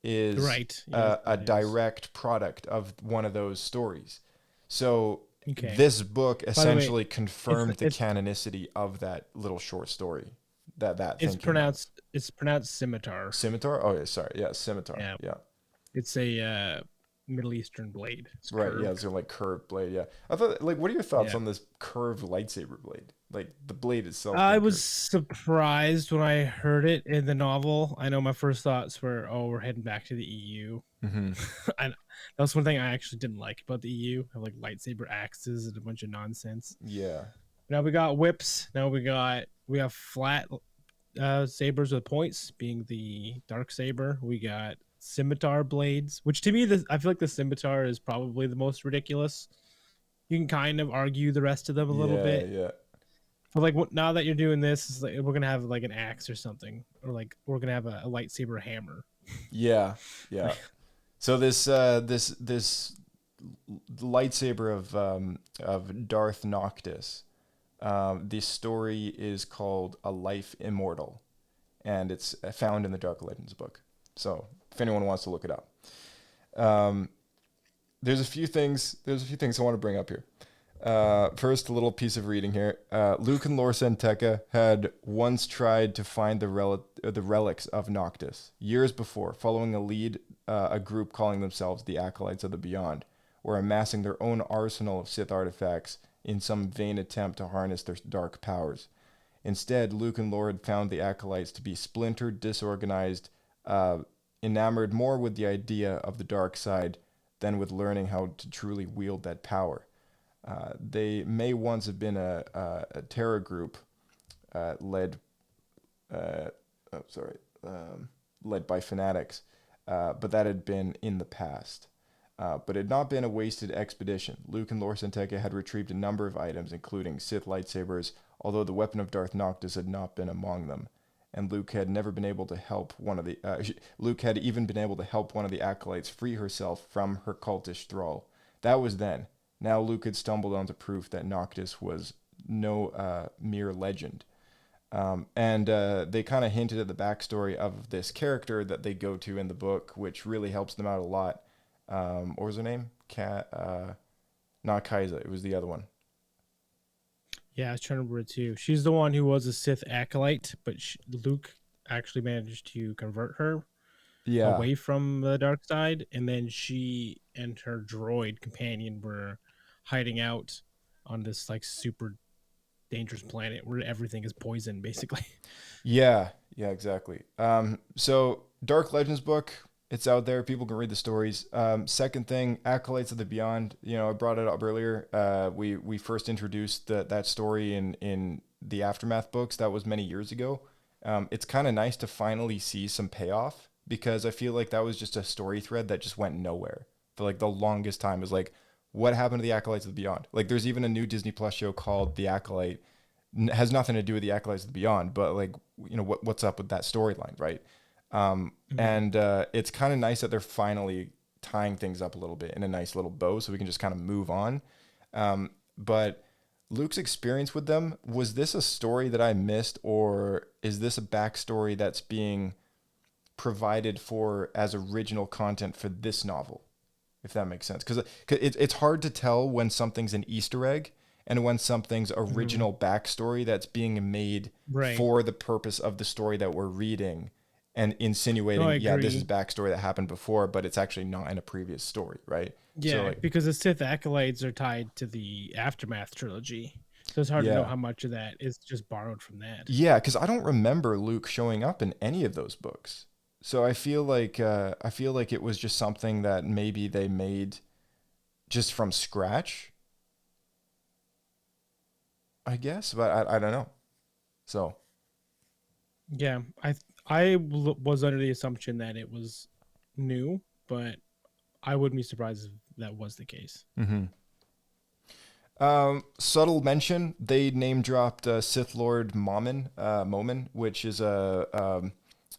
is Right. Yes, a it is. direct product of one of those stories. So Okay. this book way, essentially confirmed the it's- canonicity of that little short story. That It's thing came out. pronounced scimitar. Scimitar? Oh, yeah, sorry. Yeah, scimitar. Yeah. Yeah. It's a Middle Eastern blade. It's Right, yeah, curved. it's like curved blade. Yeah, I thought, like, what are your thoughts Yeah. on this curved lightsaber blade? Like the blade itself. I being was curved. surprised when I heard it in the novel. I know my first thoughts were, "Oh, we're heading back to the EU." And that was one thing I actually didn't like about the EU. Have like lightsaber axes and a bunch of nonsense. Yeah. Now we got whips. Now we have flat sabers with points, being the dark saber. We got scimitar blades, which to me, I feel like the scimitar is probably the most ridiculous. You can kind of argue the rest of them a little bit. Yeah. But like now that you're doing this, it's like we're gonna have like an axe or something, or like we're gonna have a lightsaber hammer. Yeah. So this lightsaber of Darth Noctis. The story is called A Life Immortal, and it's found in the Dark Legends book. So if anyone wants to look it up, there's a few things I want to bring up here. First, a little piece of reading here. Luke and Lor San Tekka had once tried to find the relics of Noctis years before, following a group calling themselves the Acolytes of the Beyond, were amassing their own arsenal of Sith artifacts in some vain attempt to harness their dark powers. Instead, Luke and Lor had found the Acolytes to be splintered, disorganized, enamored more with the idea of the dark side than with learning how to truly wield that power. They may once have been a terror group led by fanatics, but that had been in the past. But it had not been a wasted expedition. Luke and Lor San Tekka had retrieved a number of items, including Sith lightsabers, although the weapon of Darth Noctis had not been among them. And Luke had never been able to help Luke had even been able to help one of the acolytes free herself from her cultish thrall. That was then. Now Luke had stumbled onto proof that Noctis was no mere legend. And they kind of hinted at the backstory of this character that they go to in the book, which really helps them out a lot. What was her name? Not Kaiza. It was the other one. Yeah, I was trying to remember it too. She's the one who was a Sith acolyte, but Luke actually managed to convert her away from the dark side, and then she and her droid companion were hiding out on this like super dangerous planet where everything is poison, basically. Yeah, exactly. So Dark Legends book, it's out there. People can read the stories. Second thing, Acolytes of the Beyond. I brought it up earlier. We first introduced that story in the Aftermath books. That was many years ago. It's kind of nice to finally see some payoff, because I feel like that was just a story thread that just went nowhere for like the longest time. It was like, what happened to the Acolytes of the Beyond? Like, there's even a new Disney Plus show called The Acolyte. Has nothing to do with the Acolytes of the Beyond, but like, what's up with that storyline, right? And it's kind of nice that they're finally tying things up a little bit in a nice little bow, so we can just kind of move on. But Luke's experience with them, was this a story that I missed, or is this a backstory that's being provided for as original content for this novel, if that makes sense? Because it's hard to tell when something's an Easter egg and when something's original backstory that's being made for the purpose of the story that we're reading, and insinuating, this is backstory that happened before, but it's actually not in a previous story, right? Yeah, so, because the Sith acolytes are tied to the Aftermath trilogy, so it's hard to know how much of that is just borrowed from that. Yeah, because I don't remember Luke showing up in any of those books, so I feel like it was just something that maybe they made just from scratch, I guess, but I don't know. So yeah, I was under the assumption that it was new, but I wouldn't be surprised if that was the case. Mm-hmm. Subtle mention. They name dropped Sith Lord Momin, which is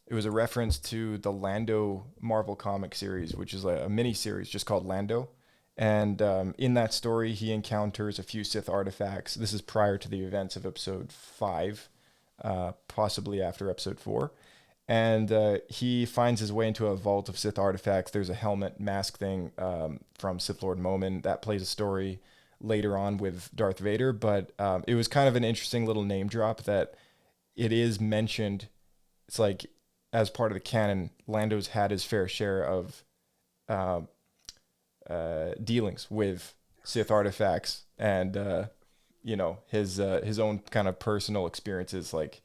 it was a reference to the Lando Marvel comic series, which is a mini series just called Lando. And in that story, he encounters a few Sith artifacts. This is prior to the events of Episode 5, possibly after Episode 4. And he finds his way into a vault of Sith artifacts. There's a helmet mask thing from Sith Lord Momin that plays a story later on with Darth Vader. But it was kind of an interesting little name drop that it is mentioned. It's like, as part of the canon, Lando's had his fair share of dealings with Sith artifacts and, his own kind of personal experiences, like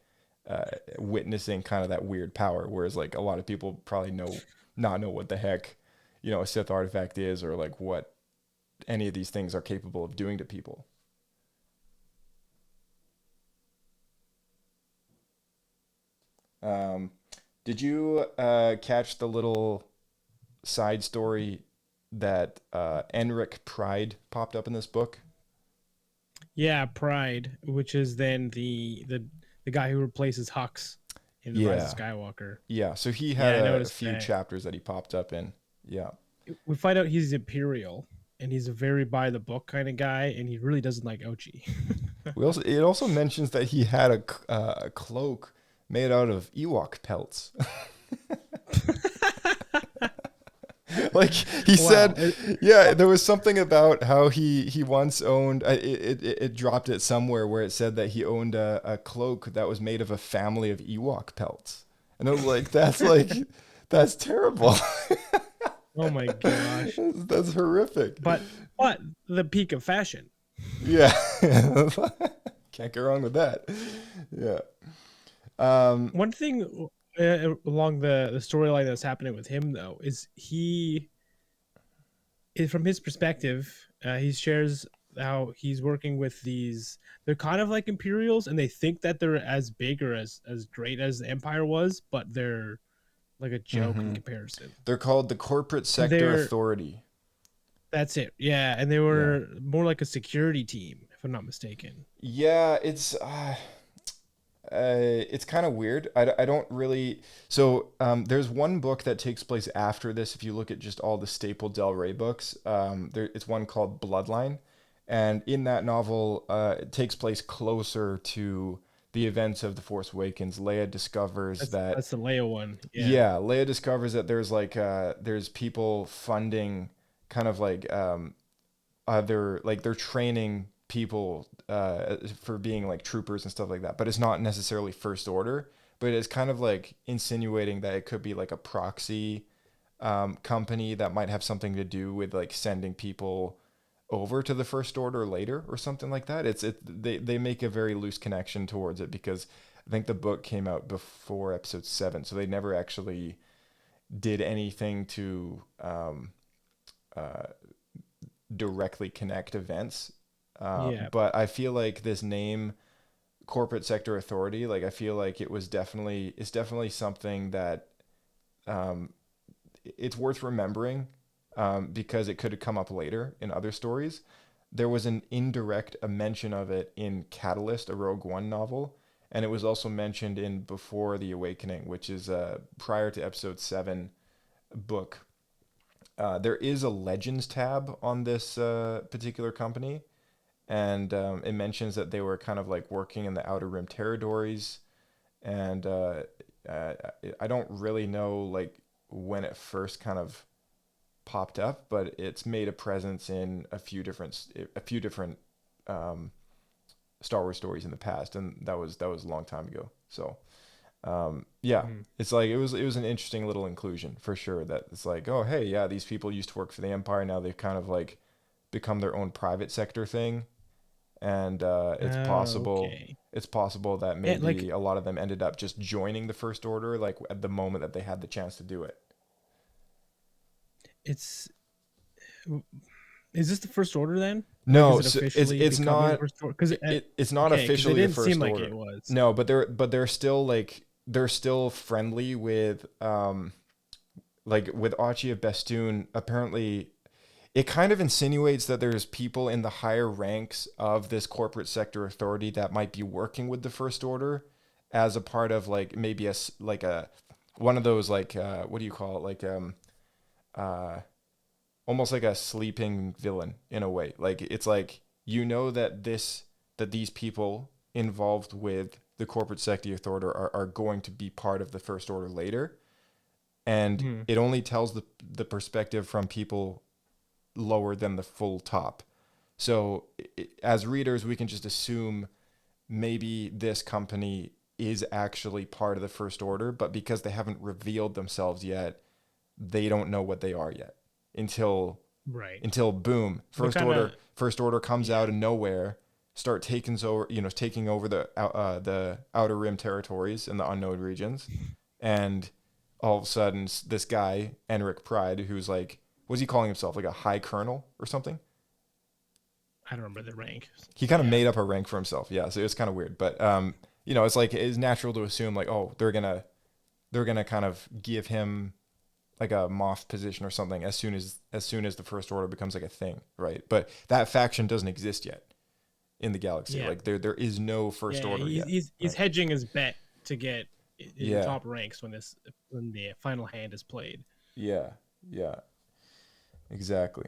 witnessing kind of that weird power. Whereas like a lot of people probably not know what the heck, a Sith artifact is, or like what any of these things are capable of doing to people. Did you catch the little side story that Enric Pride popped up in this book? Yeah, Pride, which is then the guy who replaces Hux in the Rise of Skywalker. Yeah, so he had a few chapters that he popped up in. Yeah. We find out he's Imperial, and he's a very by the book kind of guy, and he really doesn't like Ochi. It also mentions that he had a cloak made out of Ewok pelts. Like he said, there was something about how he once owned, it dropped it somewhere where it said that he owned a cloak that was made of a family of Ewok pelts. And I was like, that's terrible. Oh my gosh. That's horrific. But the peak of fashion. Yeah. Can't go wrong with that. Yeah. One thing along the storyline that's happening with him, though, is from his perspective, he shares how he's working with these. They're kind of like Imperials, and they think that they're as big or as great as the Empire was, but they're like a joke in comparison. They're called the Corporate Sector Authority. That's it. Yeah, and they were more like a security team, if I'm not mistaken. Yeah, it's kind of weird. I don't really. So there's one book that takes place after this. If you look at just all the staple Del Rey books, it's one called Bloodline, and in that novel, it takes place closer to the events of The Force Awakens. Leia discovers that's the Leia one. Yeah, Leia discovers that there's like there's people funding kind of like they're training people for being like troopers and stuff like that, but it's not necessarily First Order, but it's kind of like insinuating that it could be like a proxy company that might have something to do with like sending people over to the First Order later or something like that. They make a very loose connection towards it because I think the book came out before Episode 7, so they never actually did anything to directly connect events. But I feel like this name, Corporate Sector Authority, like I feel like it's definitely something that it's worth remembering because it could have come up later in other stories. There was an indirect mention of it in Catalyst, a Rogue One novel, and it was also mentioned in Before the Awakening, which is prior to Episode 7 book. There is a Legends tab on this particular company. And it mentions that they were kind of like working in the Outer Rim territories. And I don't really know like when it first kind of popped up, but it's made a presence in a few different Star Wars stories in the past, and that was a long time ago. So it's like it was an interesting little inclusion for sure. That it's like, oh hey, yeah, these people used to work for the Empire, now they've kind of like become their own private sector thing. And it's possible that maybe a lot of them ended up just joining the First Order, like at the moment that they had the chance to do it. Is this the First Order then? No, like, it's not. Because it's not officially the First Order. Like it was. No, but they're still like they're still friendly with like with Archie of Bestoon. Apparently, it kind of insinuates that there's people in the higher ranks of this corporate sector authority that might be working with the First Order as a part of like maybe one of those like what do you call it, like almost like a sleeping villain in a way. Like it's like, you know, that these people involved with the corporate sector authority are going to be part of the First Order later, and it only tells the perspective from people lower than the full top. So as readers, we can just assume maybe this company is actually part of the First Order, but because they haven't revealed themselves yet, they don't know what they are yet until boom, First Order comes out of nowhere, start taking over the Outer Rim territories and the unknown regions, and all of a sudden this guy Enric Pride, who's like, what's he calling himself, like a high colonel or something? I don't remember the rank. He kind of made up a rank for himself. Yeah, so it's kind of weird, but it's like, it's natural to assume like, oh, they're gonna kind of give him like a Moff position or something as soon as the First Order becomes like a thing, right? But that faction doesn't exist yet in the galaxy. Yeah. Like there is no First Order yet. He's hedging his bet to get in the top ranks when the final hand is played. Yeah. Exactly.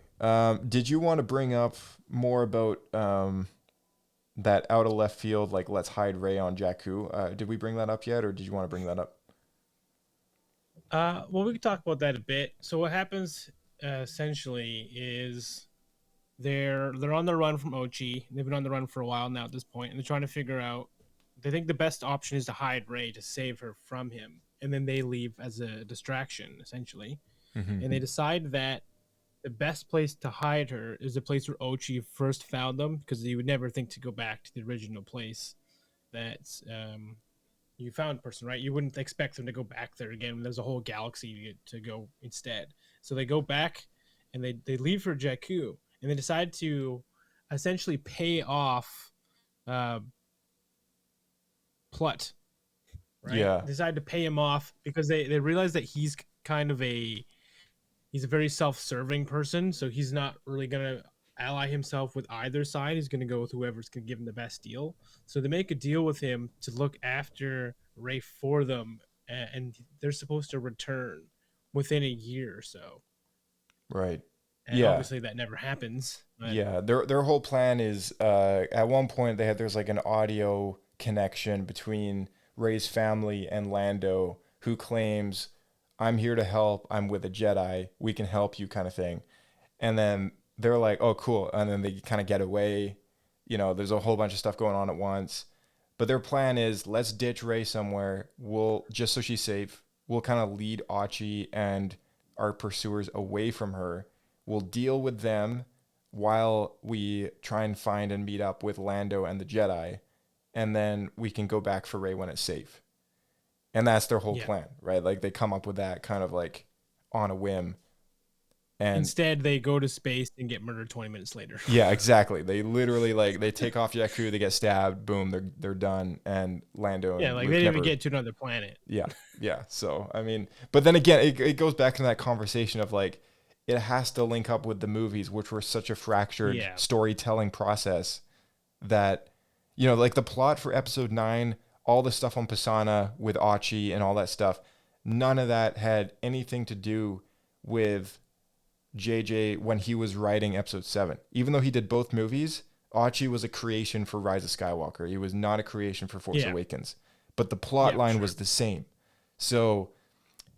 Did you want to bring up more about that out of left field, like let's hide Rey on Jakku? Did we bring that up yet, or did you want to bring that up? Well, we can talk about that a bit. So what happens essentially is they're on the run from Ochi. They've been on the run for a while now at this point, and they're trying to figure out. They think the best option is to hide Rey to save her from him, and then they leave as a distraction, essentially. And they decide that the best place to hide her is the place where Ochi first found them, because you would never think to go back to the original place that you found person, right? You wouldn't expect them to go back there again when there's a whole galaxy to go instead. So they go back and they leave for Jakku, and they decide to essentially pay off Plut. Right? Yeah. They decide to pay him off because they realize that he's kind of he's a very self-serving person, so he's not really going to ally himself with either side. He's going to go with whoever's going to give him the best deal. So they make a deal with him to look after Rey for them, and they're supposed to return within a year or so. Right. And obviously that never happens. But... Yeah, their whole plan is at one point there's like an audio connection between Rey's family and Lando, who claims, I'm here to help, I'm with a Jedi, we can help you, kind of thing. And then they're like, oh, cool. And then they kind of get away. There's a whole bunch of stuff going on at once. But their plan is, let's ditch Rey somewhere. Just so she's safe, we'll kind of lead Achi and our pursuers away from her. We'll deal with them while we try and find and meet up with Lando and the Jedi. And then we can go back for Rey when it's safe. And that's their whole plan, right? Like they come up with that kind of like on a whim. And instead they go to space and get murdered 20 minutes later. Yeah, exactly. They literally they take off Jakku, they get stabbed, boom, they're done. And Lando. Yeah, like they didn't even get to another planet. Yeah. So, I mean, but then again, it goes back to that conversation of like, it has to link up with the movies, which were such a fractured storytelling process that, like the plot for episode 9, all the stuff on Pisana with Achi and all that stuff, none of that had anything to do with JJ when he was writing episode 7. Even though he did both movies, Achi was a creation for Rise of Skywalker. He was not a creation for Force Awakens. But the plot line was the same. So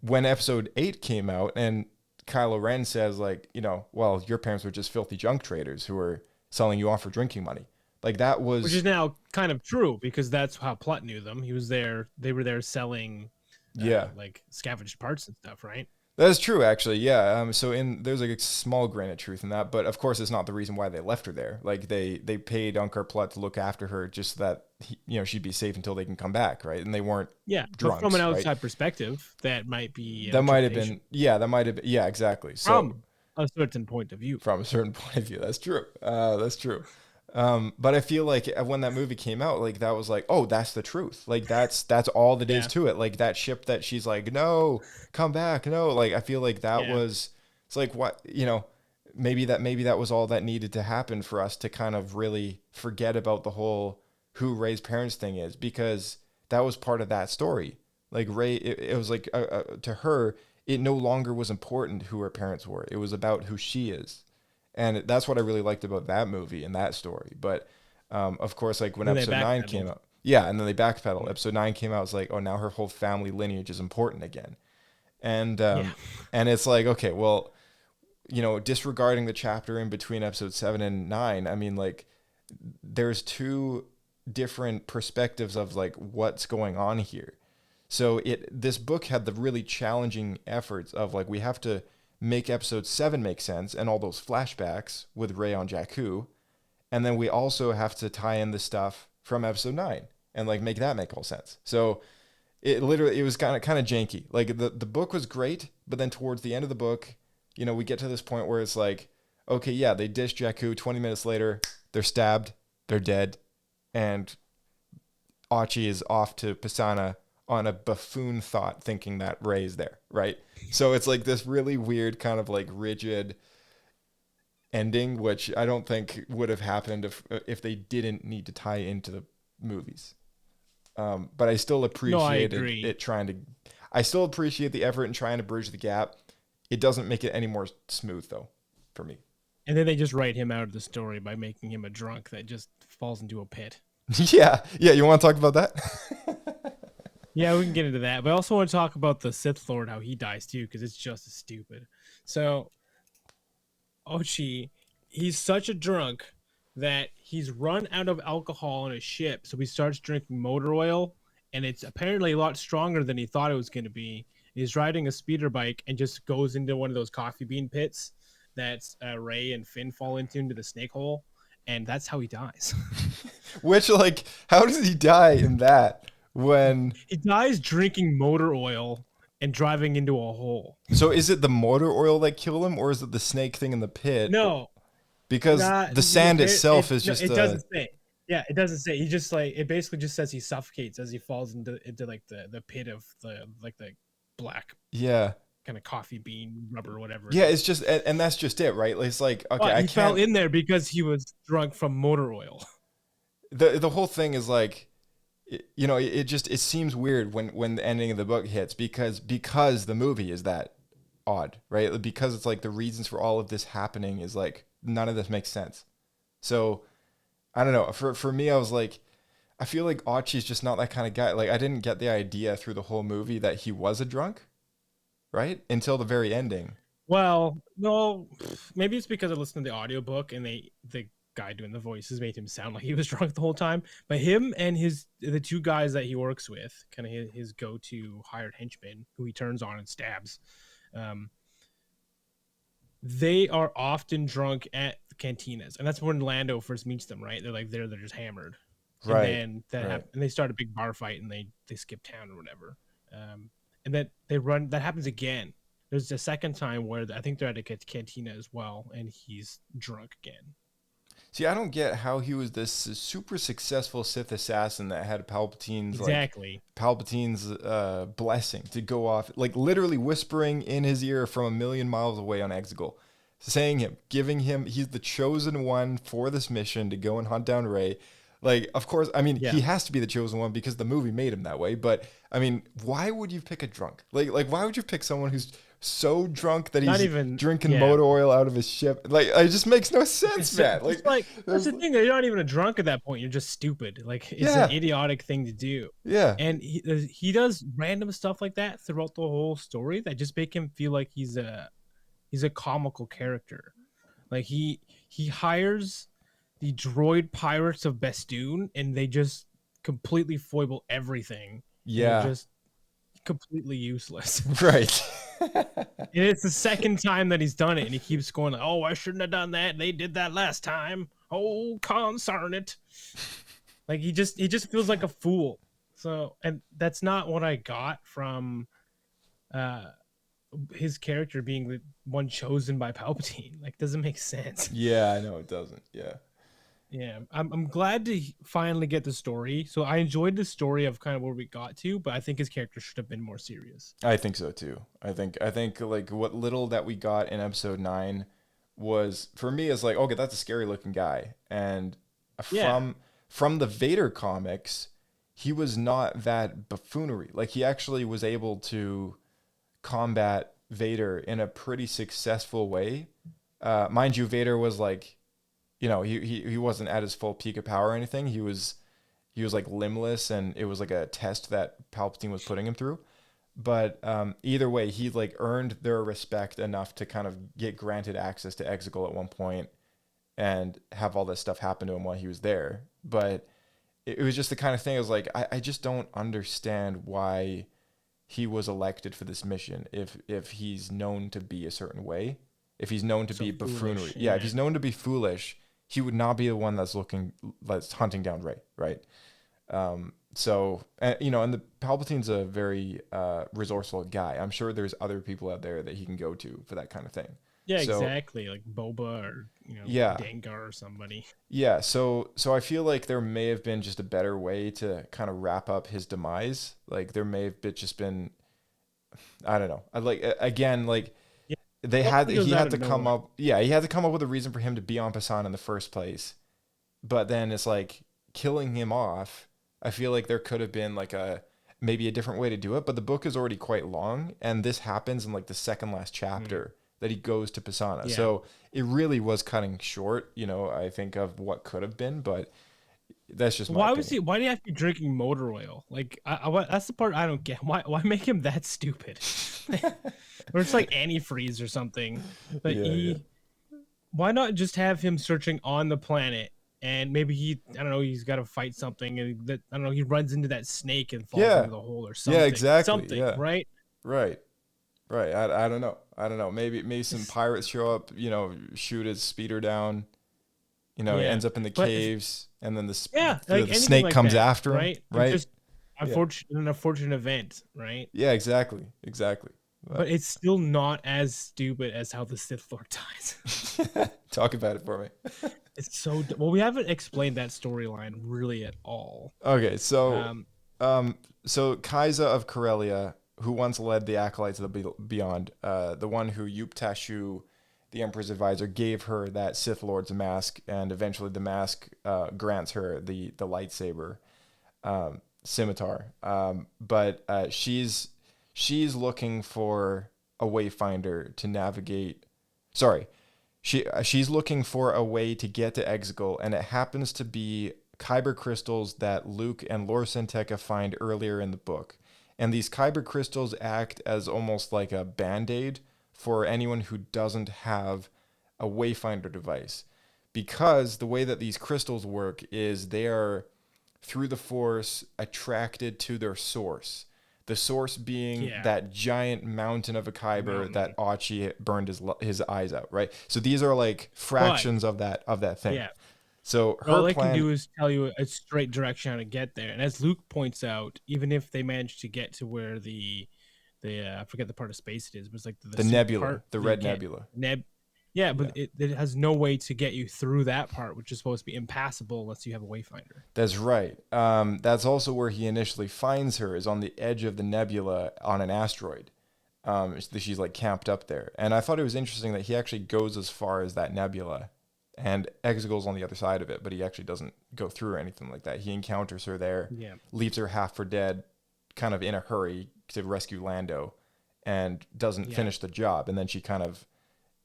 when episode 8 came out and Kylo Ren says like, well, your parents were just filthy junk traders who were selling you off for drinking money. Like that was... Which is now kind of true because that's how Plut knew them. He was there. They were there selling like scavenged parts and stuff, right? That's true, actually. Yeah. So there's like a small grain of truth in that, but of course, it's not the reason why they left her there. Like they paid Unkar Plut to look after her, just so that she'd be safe until they can come back, right? And they weren't. Yeah, drunks, but from an outside right? perspective, that might be. That might have been. Yeah, that might have been. Yeah, exactly. So from a certain point of view. From a certain point of view, that's true. That's true. But I feel like when that movie came out, like that was like, oh, that's the truth. Like that's all that is to it. Like that ship that she's like, no, come back. No, like I feel like that was, it's like what, maybe that was all that needed to happen for us to kind of really forget about the whole who Rey's parents thing is, because that was part of that story. Like Rey, it was like to her, it no longer was important who her parents were. It was about who she is. And that's what I really liked about that movie and that story. But of course, like when episode 9 came out, yeah, and then they backpedaled. Yeah. Episode 9 came out, it's like, oh, now her whole family lineage is important again. And and it's like, okay, well, you know, disregarding the chapter in between episode 7 and 9, I mean, like, there's two different perspectives of like what's going on here. So this book had the really challenging efforts of like, we have to make episode 7 make sense and all those flashbacks with Rey on Jakku, and then we also have to tie in the stuff from episode 9 and like make that make all sense. So it was kind of janky. Like the book was great, but then towards the end of the book, you know, we get to this point where it's like, okay, yeah, they dish Jakku. 20 minutes later, they're stabbed, they're dead, and Archie is off to Pisana on a buffoon thought, thinking that Rey's there, right? So it's like this really weird kind of like rigid ending, which I don't think would have happened if they didn't need to tie into the movies. But I still appreciate I still appreciate the effort in trying to bridge the gap. It doesn't make it any more smooth though, for me. And then they just write him out of the story by making him a drunk that just falls into a pit. Yeah. You want to talk about that? Yeah, we can get into that. But I also want to talk about the Sith Lord, how he dies too, because it's just as stupid. So, Ochi, he's such a drunk that he's run out of alcohol on his ship. So he starts drinking motor oil, and it's apparently a lot stronger than he thought it was going to be. He's riding a speeder bike and just goes into one of those coffee bean pits that Rey and Finn fall into the snake hole. And that's how he dies. Which, like, how does he die in that? When he dies drinking motor oil and driving into a hole. So is it the motor oil that killed him, or is it the snake thing in the pit? No, because the sand itself is just. It doesn't say. Yeah, it doesn't say. He just like it basically just says he suffocates as he falls into like the pit of the black. Yeah. Kind of coffee bean rubber, whatever. Yeah, it's just, and that's just it, right? It's like, okay, he fell in there because he was drunk from motor oil. The whole thing is like, you know, it seems weird when the ending of the book hits because the movie is that odd, right? Because it's like the reasons for all of this happening is like none of this makes sense. So I don't know. For me, I was like, I feel like Archie's just not that kind of guy. Like I didn't get the idea through the whole movie that he was a drunk, right? Until the very ending. Well, no, maybe it's because I listened to the audiobook and the guy doing the voices made him sound like he was drunk the whole time. But him and the two guys that he works with, kind of his go-to hired henchmen, who he turns on and stabs, they are often drunk at the cantinas, and that's when Lando first meets them. Right? They're just hammered, right? And then and they start a big bar fight, and they skip town or whatever. And then they run. That happens again. There's a second time where I think they're at a cantina as well, and he's drunk again. See, I don't get how he was this super successful Sith assassin that had Palpatine's blessing to go off, like literally whispering in his ear from a million miles away on Exegol, giving him, he's the chosen one for this mission to go and hunt down Rey. Like, of course, I mean, he has to be the chosen one because the movie made him that way. But I mean, why would you pick a drunk? Like, why would you pick someone who's so drunk that he's drinking motor oil out of his ship? Like, it just makes no sense, man. Like that's the thing. You're not even a drunk at that point. You're just stupid. Like, it's an idiotic thing to do. Yeah. And he does random stuff like that throughout the whole story that just make him feel like he's a comical character. Like he hires the droid pirates of Bestoon, and they just completely foible everything. Yeah. They're just completely useless. Right. And it's the second time that he's done it, and he keeps going like, "Oh, I shouldn't have done that. They did that last time. Oh, concern it." Like he just feels like a fool. So, and that's not what I got from his character being the one chosen by Palpatine. Like, doesn't make sense. Yeah, I know it doesn't. Yeah. Yeah, I'm glad to finally get the story. So I enjoyed the story of kind of where we got to, but I think his character should have been more serious. I think so too. I think like what little that we got in episode 9 was for me is like, okay, that's a scary looking guy. And Yeah. from the Vader comics, he was not that buffoonery. Like he actually was able to combat Vader in a pretty successful way. Mind you, Vader was like, you know, he wasn't at his full peak of power or anything. He was like limbless, and it was like a test that Palpatine was putting him through. But either way, he like earned their respect enough to kind of get granted access to Exegol at one point and have all this stuff happen to him while he was there. But it was just the kind of thing I was like, I just don't understand why he was elected for this mission if he's known to be a certain way, if he's known to be buffoonery. foolish, Yeah, if yeah. he's known to be foolish, he would not be the one that's hunting down Rey, right? So, you know, and the Palpatine's a very resourceful guy. I'm sure there's other people out there that he can go to for that kind of thing. Yeah, So, exactly. Like Boba or Yeah. Dengar or somebody. Yeah, so I feel like there may have been just a better way to kind of wrap up his demise. Like there may have just been, I don't know. I like again, like Yeah. they Probably had goes he out had of to come nowhere. up. Yeah, he had to come up with a reason for him to be on Pasan in the first place. But then it's like killing him off. I feel like there could have been like maybe a different way to do it. But the book is already quite long, and this happens in like the second last chapter. That he goes to Pisana. Yeah. So it really was cutting short, you know, I think of what could have been, but that's just my Why opinion. why do you have to be drinking motor oil? Like that's the part I don't get. Why make him that stupid? Or it's like antifreeze or something. But Yeah. why not just have him searching on the planet, and maybe I don't know, he's got to fight something, and that I don't know, he runs into that snake and falls Yeah. into the hole or something. Yeah, exactly. Something, Yeah. right? Right. Right. I don't know. I don't know. Maybe some pirates show up, you know, shoot his speeder down. You know, he Yeah. ends up in the But- caves, and then Yeah, the like anything snake like comes that, after him. right? Right. Just an unfortunate event, right? Yeah, exactly. Exactly. But it's still not as stupid as how the Sith Lord dies. Talk about it for me. It's so well. We haven't explained that storyline really at all. Okay, so Um, so Kaiza of Corellia, who once led the Acolytes of the Beyond, the one who Yup Tashu, the Emperor's advisor, gave her that Sith Lord's mask, and eventually the mask grants her the lightsaber scimitar. But she's looking for a wayfinder to navigate. Sorry, she's looking for a way to get to Exegol, and it happens to be Kyber crystals that Luke and Lor Santeca find earlier in the book. And these Kyber crystals act as almost like a band-aid for anyone who doesn't have a Wayfinder device. Because the way that these crystals work is they are, through the Force, attracted to their source. The source being that giant mountain of a Kyber that Archie burned his eyes out, right? So these are like fractions of that thing. Yeah. So her all they plan, can do is tell you a straight direction how to get there. And as Luke points out, even if they manage to get to where the I forget the part of space it is, but it's like the nebula, part, the you red can't- nebula. Yeah, but it has no way to get you through that part, which is supposed to be impassable unless you have a wayfinder. That's right. That's also where he initially finds her, is on the edge of the nebula on an asteroid. She's like camped up there. And I thought it was interesting that he actually goes as far as that nebula, and Exegol's on the other side of it, but he actually doesn't go through or anything like that. He encounters her there, leaves her half for dead, kind of in a hurry to rescue Lando, and doesn't finish the job. And then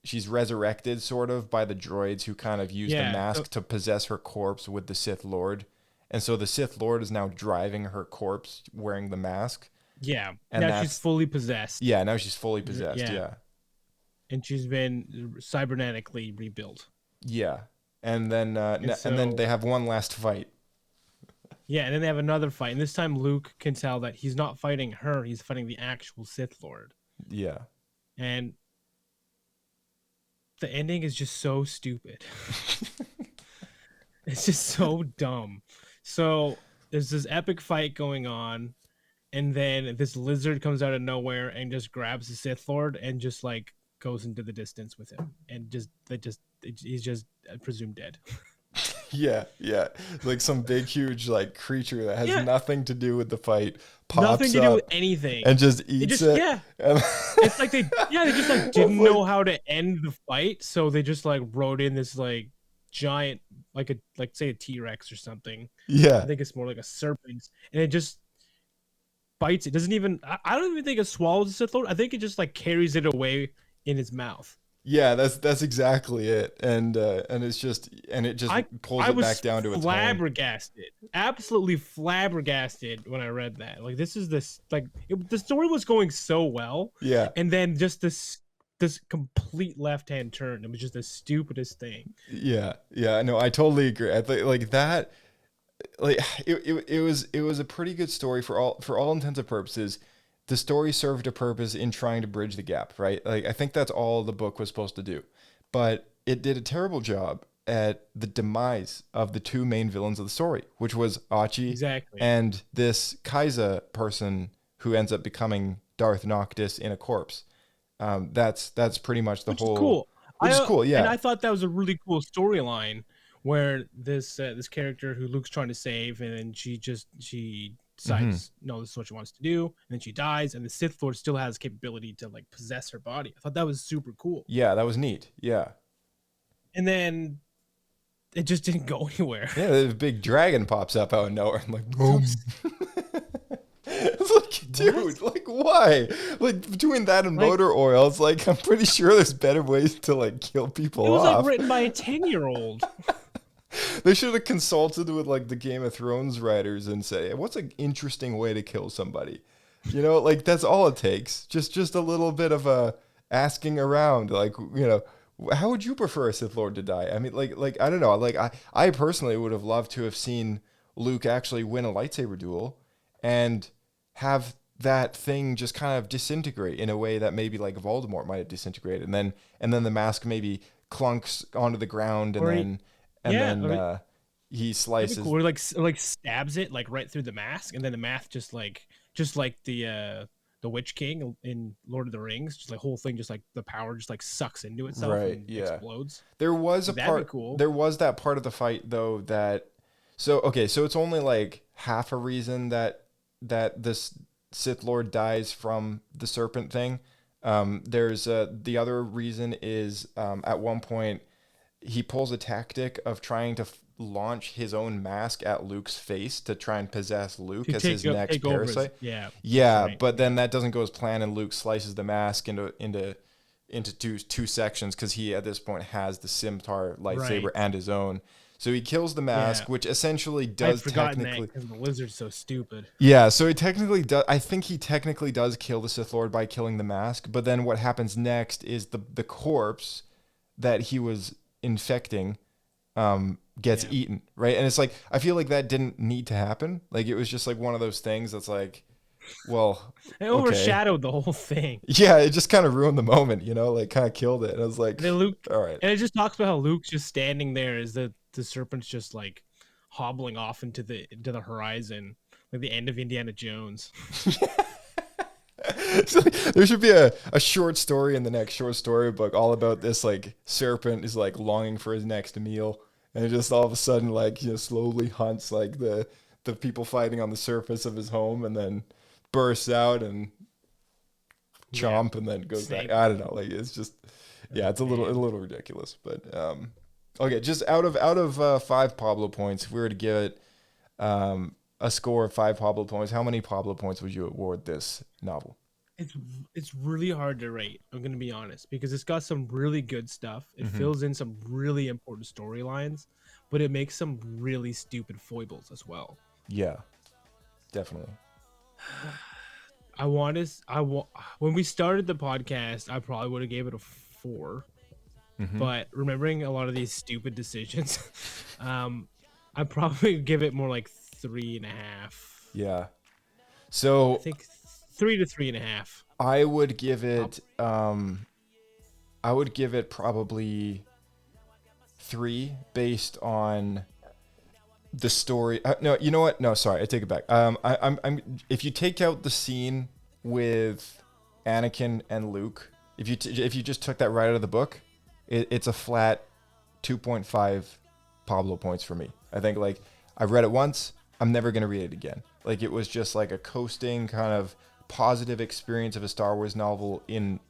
she's resurrected sort of by the droids who kind of use the mask to possess her corpse with the Sith Lord. And so the Sith Lord is now driving her corpse wearing the mask. Yeah. And now she's fully possessed. Yeah, now she's fully possessed. Yeah. And she's been cybernetically rebuilt. Yeah. And then and then they have one last fight. Yeah, and then they have another fight. And this time Luke can tell that he's not fighting her, he's fighting the actual Sith Lord. Yeah. And the ending is just so stupid. It's just so dumb. So there's this epic fight going on, and then this lizard comes out of nowhere and just grabs the Sith Lord and just like goes into the distance with him, and he's just presumed dead. Yeah, yeah. Like some big, huge like creature that has Yeah. nothing to do with the fight pops Nothing to up do with anything. and just They eats just it. yeah. And It's like they just like didn't know how to end the fight, so they just like wrote in this like giant like say a T-Rex or something. yeah, I think it's more like a serpent, and it just bites it. Doesn't even I don't even think it swallows the Sith Lord. I think it just like carries it away in its mouth. yeah. That's exactly it. And it's just it just pulls I it was back down to its home. flabbergasted, absolutely flabbergasted when I read that. Like the story was going so well, Yeah, and then just this complete left-hand turn. It was just the stupidest thing. yeah, yeah. No, I totally agree. I think like that. Like it was a pretty good story for all intents and purposes. The story served a purpose in trying to bridge the gap, right? Like I think that's all the book was supposed to do, but it did a terrible job at the demise of the two main villains of the story, which was Achi and this Kaiza person who ends up becoming Darth Noctis in a corpse. That's pretty much the whole. Cool. Which is cool, yeah. And I thought that was a really cool storyline where this character who Luke's trying to save, and then she decides, no, this is what she wants to do, and then she dies, and the Sith Lord still has capability to like possess her body. I thought that was super cool. Yeah, that was neat. Yeah. And then it just didn't go anywhere. Yeah, the big dragon pops up out of nowhere. I'm like, boom. It's like, dude, like, why? Like, between that and motor oil, it's like, I'm pretty sure there's better ways to, like, kill people off. It was, off. like, written by a 10-year-old. They should have consulted with, like, the Game of Thrones writers and say, what's an interesting way to kill somebody? You know, like, that's all it takes. Just a little bit of a asking around. Like, you know, how would you prefer a Sith Lord to die? I mean, like I don't know. Like, I personally would have loved to have seen Luke actually win a lightsaber duel and have that thing just kind of disintegrate in a way that maybe like Voldemort might have disintegrated, and then the mask maybe clunks onto the ground, and then he slices, cool. Or like stabs it like right through the mask, and then the mask just like the Witch King in Lord of the Rings, just like whole thing, just like the power just like sucks into itself and explodes. There was a part. Cool. There was that part of the fight though that. So it's only like half a reason that this Sith Lord dies from the serpent thing. There's the other reason is at one point he pulls a tactic of trying to launch his own mask at Luke's face to try and possess Luke as his next parasite. Right. But then that doesn't go as planned, and Luke slices the mask into two sections because he at this point has the Scimitar lightsaber and his own. So he kills the mask, which essentially does technically. Because the lizard's so stupid. Yeah, so he technically does. I think he technically does kill the Sith Lord by killing the mask. But then what happens next is the corpse that he was infecting gets eaten, right? And it's like I feel like that didn't need to happen. Like it was just like one of those things that's like, well, it overshadowed the whole thing. Yeah, it just kind of ruined the moment, you know, like kind of killed it. And I was like, Luke, all right. And it just talks about how Luke's just standing there as the serpent's just like hobbling off into the horizon, like the end of Indiana Jones. So there should be a short story in the next short story book all about this like serpent is like longing for his next meal, and it just all of a sudden like, you know, slowly hunts like the people fighting on the surface of his home, and then bursts out and chomp and then goes back. I don't know, like it's just it's a little ridiculous, but okay, just out of 5 Pablo points, if we were to give it a score of 5 Pablo points, how many Pablo points would you award this novel? It's really hard to rate, I'm gonna be honest, because it's got some really good stuff. It fills in some really important storylines, but it makes some really stupid foibles as well. Yeah, definitely. When we started the podcast, I probably would have gave it a 4. But remembering a lot of these stupid decisions, I'd probably give it more like 3.5. Yeah. So I think 3 to 3.5. I would give it probably 3 based on the story. No, you know what? No, sorry, I take it back. I'm if you take out the scene with Anakin and Luke, if you just took that right out of the book, it's a flat 2.5 Pablo points for me. I think like I've read it once, I'm never gonna read it again. Like it was just like a coasting kind of positive experience of a Star Wars novel in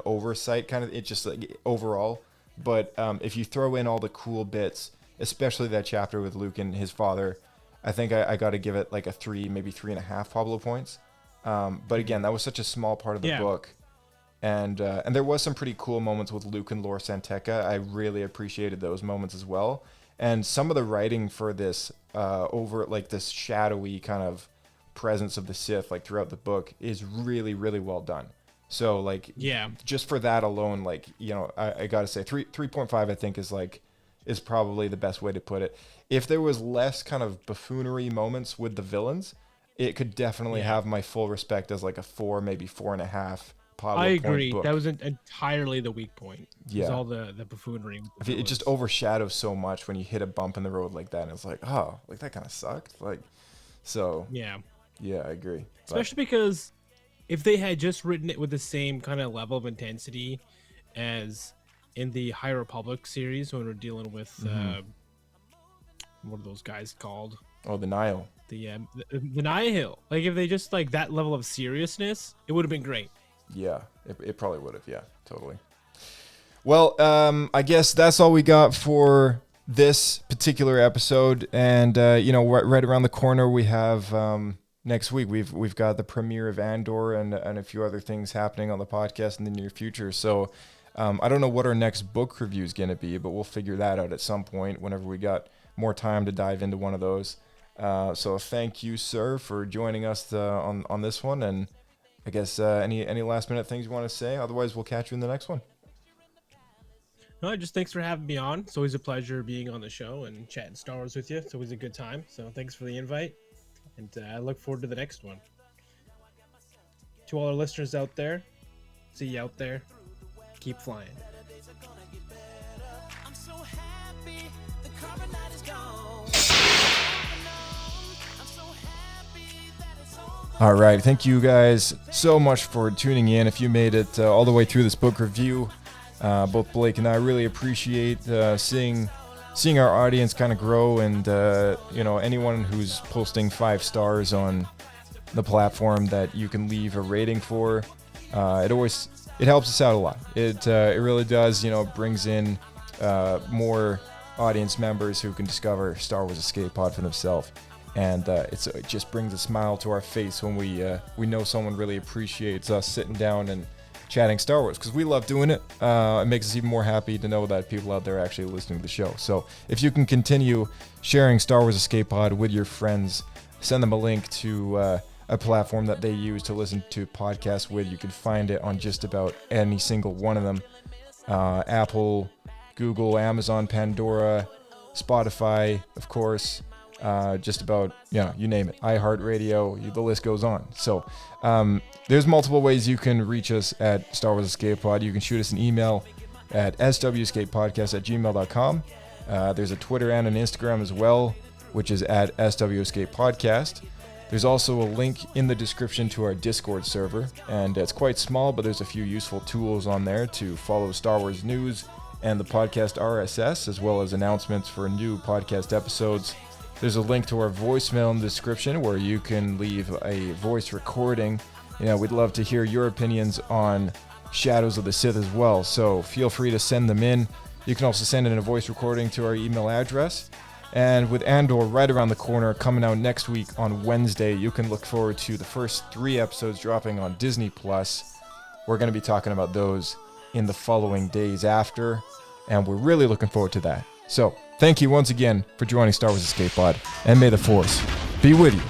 oversight kind of. It just like overall. But if you throw in all the cool bits, especially that chapter with Luke and his father, I think I got to give it like a 3, maybe 3.5 Pablo points. But again, that was such a small part of the book. And there was some pretty cool moments with Luke and Lor Santeca. I really appreciated those moments as well. And some of the writing for this over like this shadowy kind of presence of the Sith like throughout the book is really, really well done. So like, just for that alone, like, you know, I gotta say 3.5 I think is probably the best way to put it. If there was less kind of buffoonery moments with the villains, it could definitely have my full respect as like a 4, maybe 4.5. Pablo I agree. book. That was entirely the weak point. Yeah, all the buffoonery. It just overshadows so much when you hit a bump in the road like that, and it's like, oh, like that kind of sucked. Like, so yeah, I agree. Especially because if they had just written it with the same kind of level of intensity as in the High Republic series when we're dealing with what are those guys called? Oh, the Nihil. The Nihil. Like if they just like that level of seriousness, it would have been great. Yeah, it probably would have. Yeah, totally. Well, I guess that's all we got for this particular episode. And you know, right around the corner we have next week we've got the premiere of Andor and a few other things happening on the podcast in the near future. So I don't know what our next book review is going to be, but we'll figure that out at some point whenever we got more time to dive into one of those. So thank you, sir, for joining us on this one. And I guess any last minute things you want to say? Otherwise, we'll catch you in the next one. No, just thanks for having me on. It's always a pleasure being on the show and chatting Star Wars with you. It's always a good time. So thanks for the invite. And I look forward to the next one. To all our listeners out there, see you out there. Keep flying. All right. Thank you guys so much for tuning in. If you made it all the way through this book review, both Blake and I really appreciate seeing our audience kind of grow, and you know, anyone who's posting 5 stars on the platform that you can leave a rating for, it helps us out a lot. It really does. You know, brings in more audience members who can discover Star Wars Escape Pod for themselves. And it just brings a smile to our face when we know someone really appreciates us sitting down and chatting Star Wars, because we love doing it. It makes us even more happy to know that people out there are actually listening to the show. So if you can continue sharing Star Wars Escape Pod with your friends, send them a link to a platform that they use to listen to podcasts with. You can find it on just about any single one of them. Apple, Google, Amazon, Pandora, Spotify, of course. Just about, you name it, iHeartRadio, the list goes on. So there's multiple ways you can reach us at Star Wars Escape Pod. You can shoot us an email at swescapepodcast@gmail.com. There's a Twitter and an Instagram as well, which is at swescapepodcast. There's also a link in the description to our Discord server, and it's quite small, but there's a few useful tools on there to follow Star Wars news and the podcast RSS, as well as announcements for new podcast episodes. There's a link to our voicemail in the description where you can leave a voice recording. We'd love to hear your opinions on Shadows of the Sith as well, so feel free to send them in. You can also send in a voice recording to our email address. And with Andor right around the corner, coming out next week on Wednesday, you can look forward to the first 3 episodes dropping on Disney+. We're going to be talking about those in the following days after, and we're really looking forward to that. So, thank you once again for joining Star Wars Escape Pod, and may the Force be with you.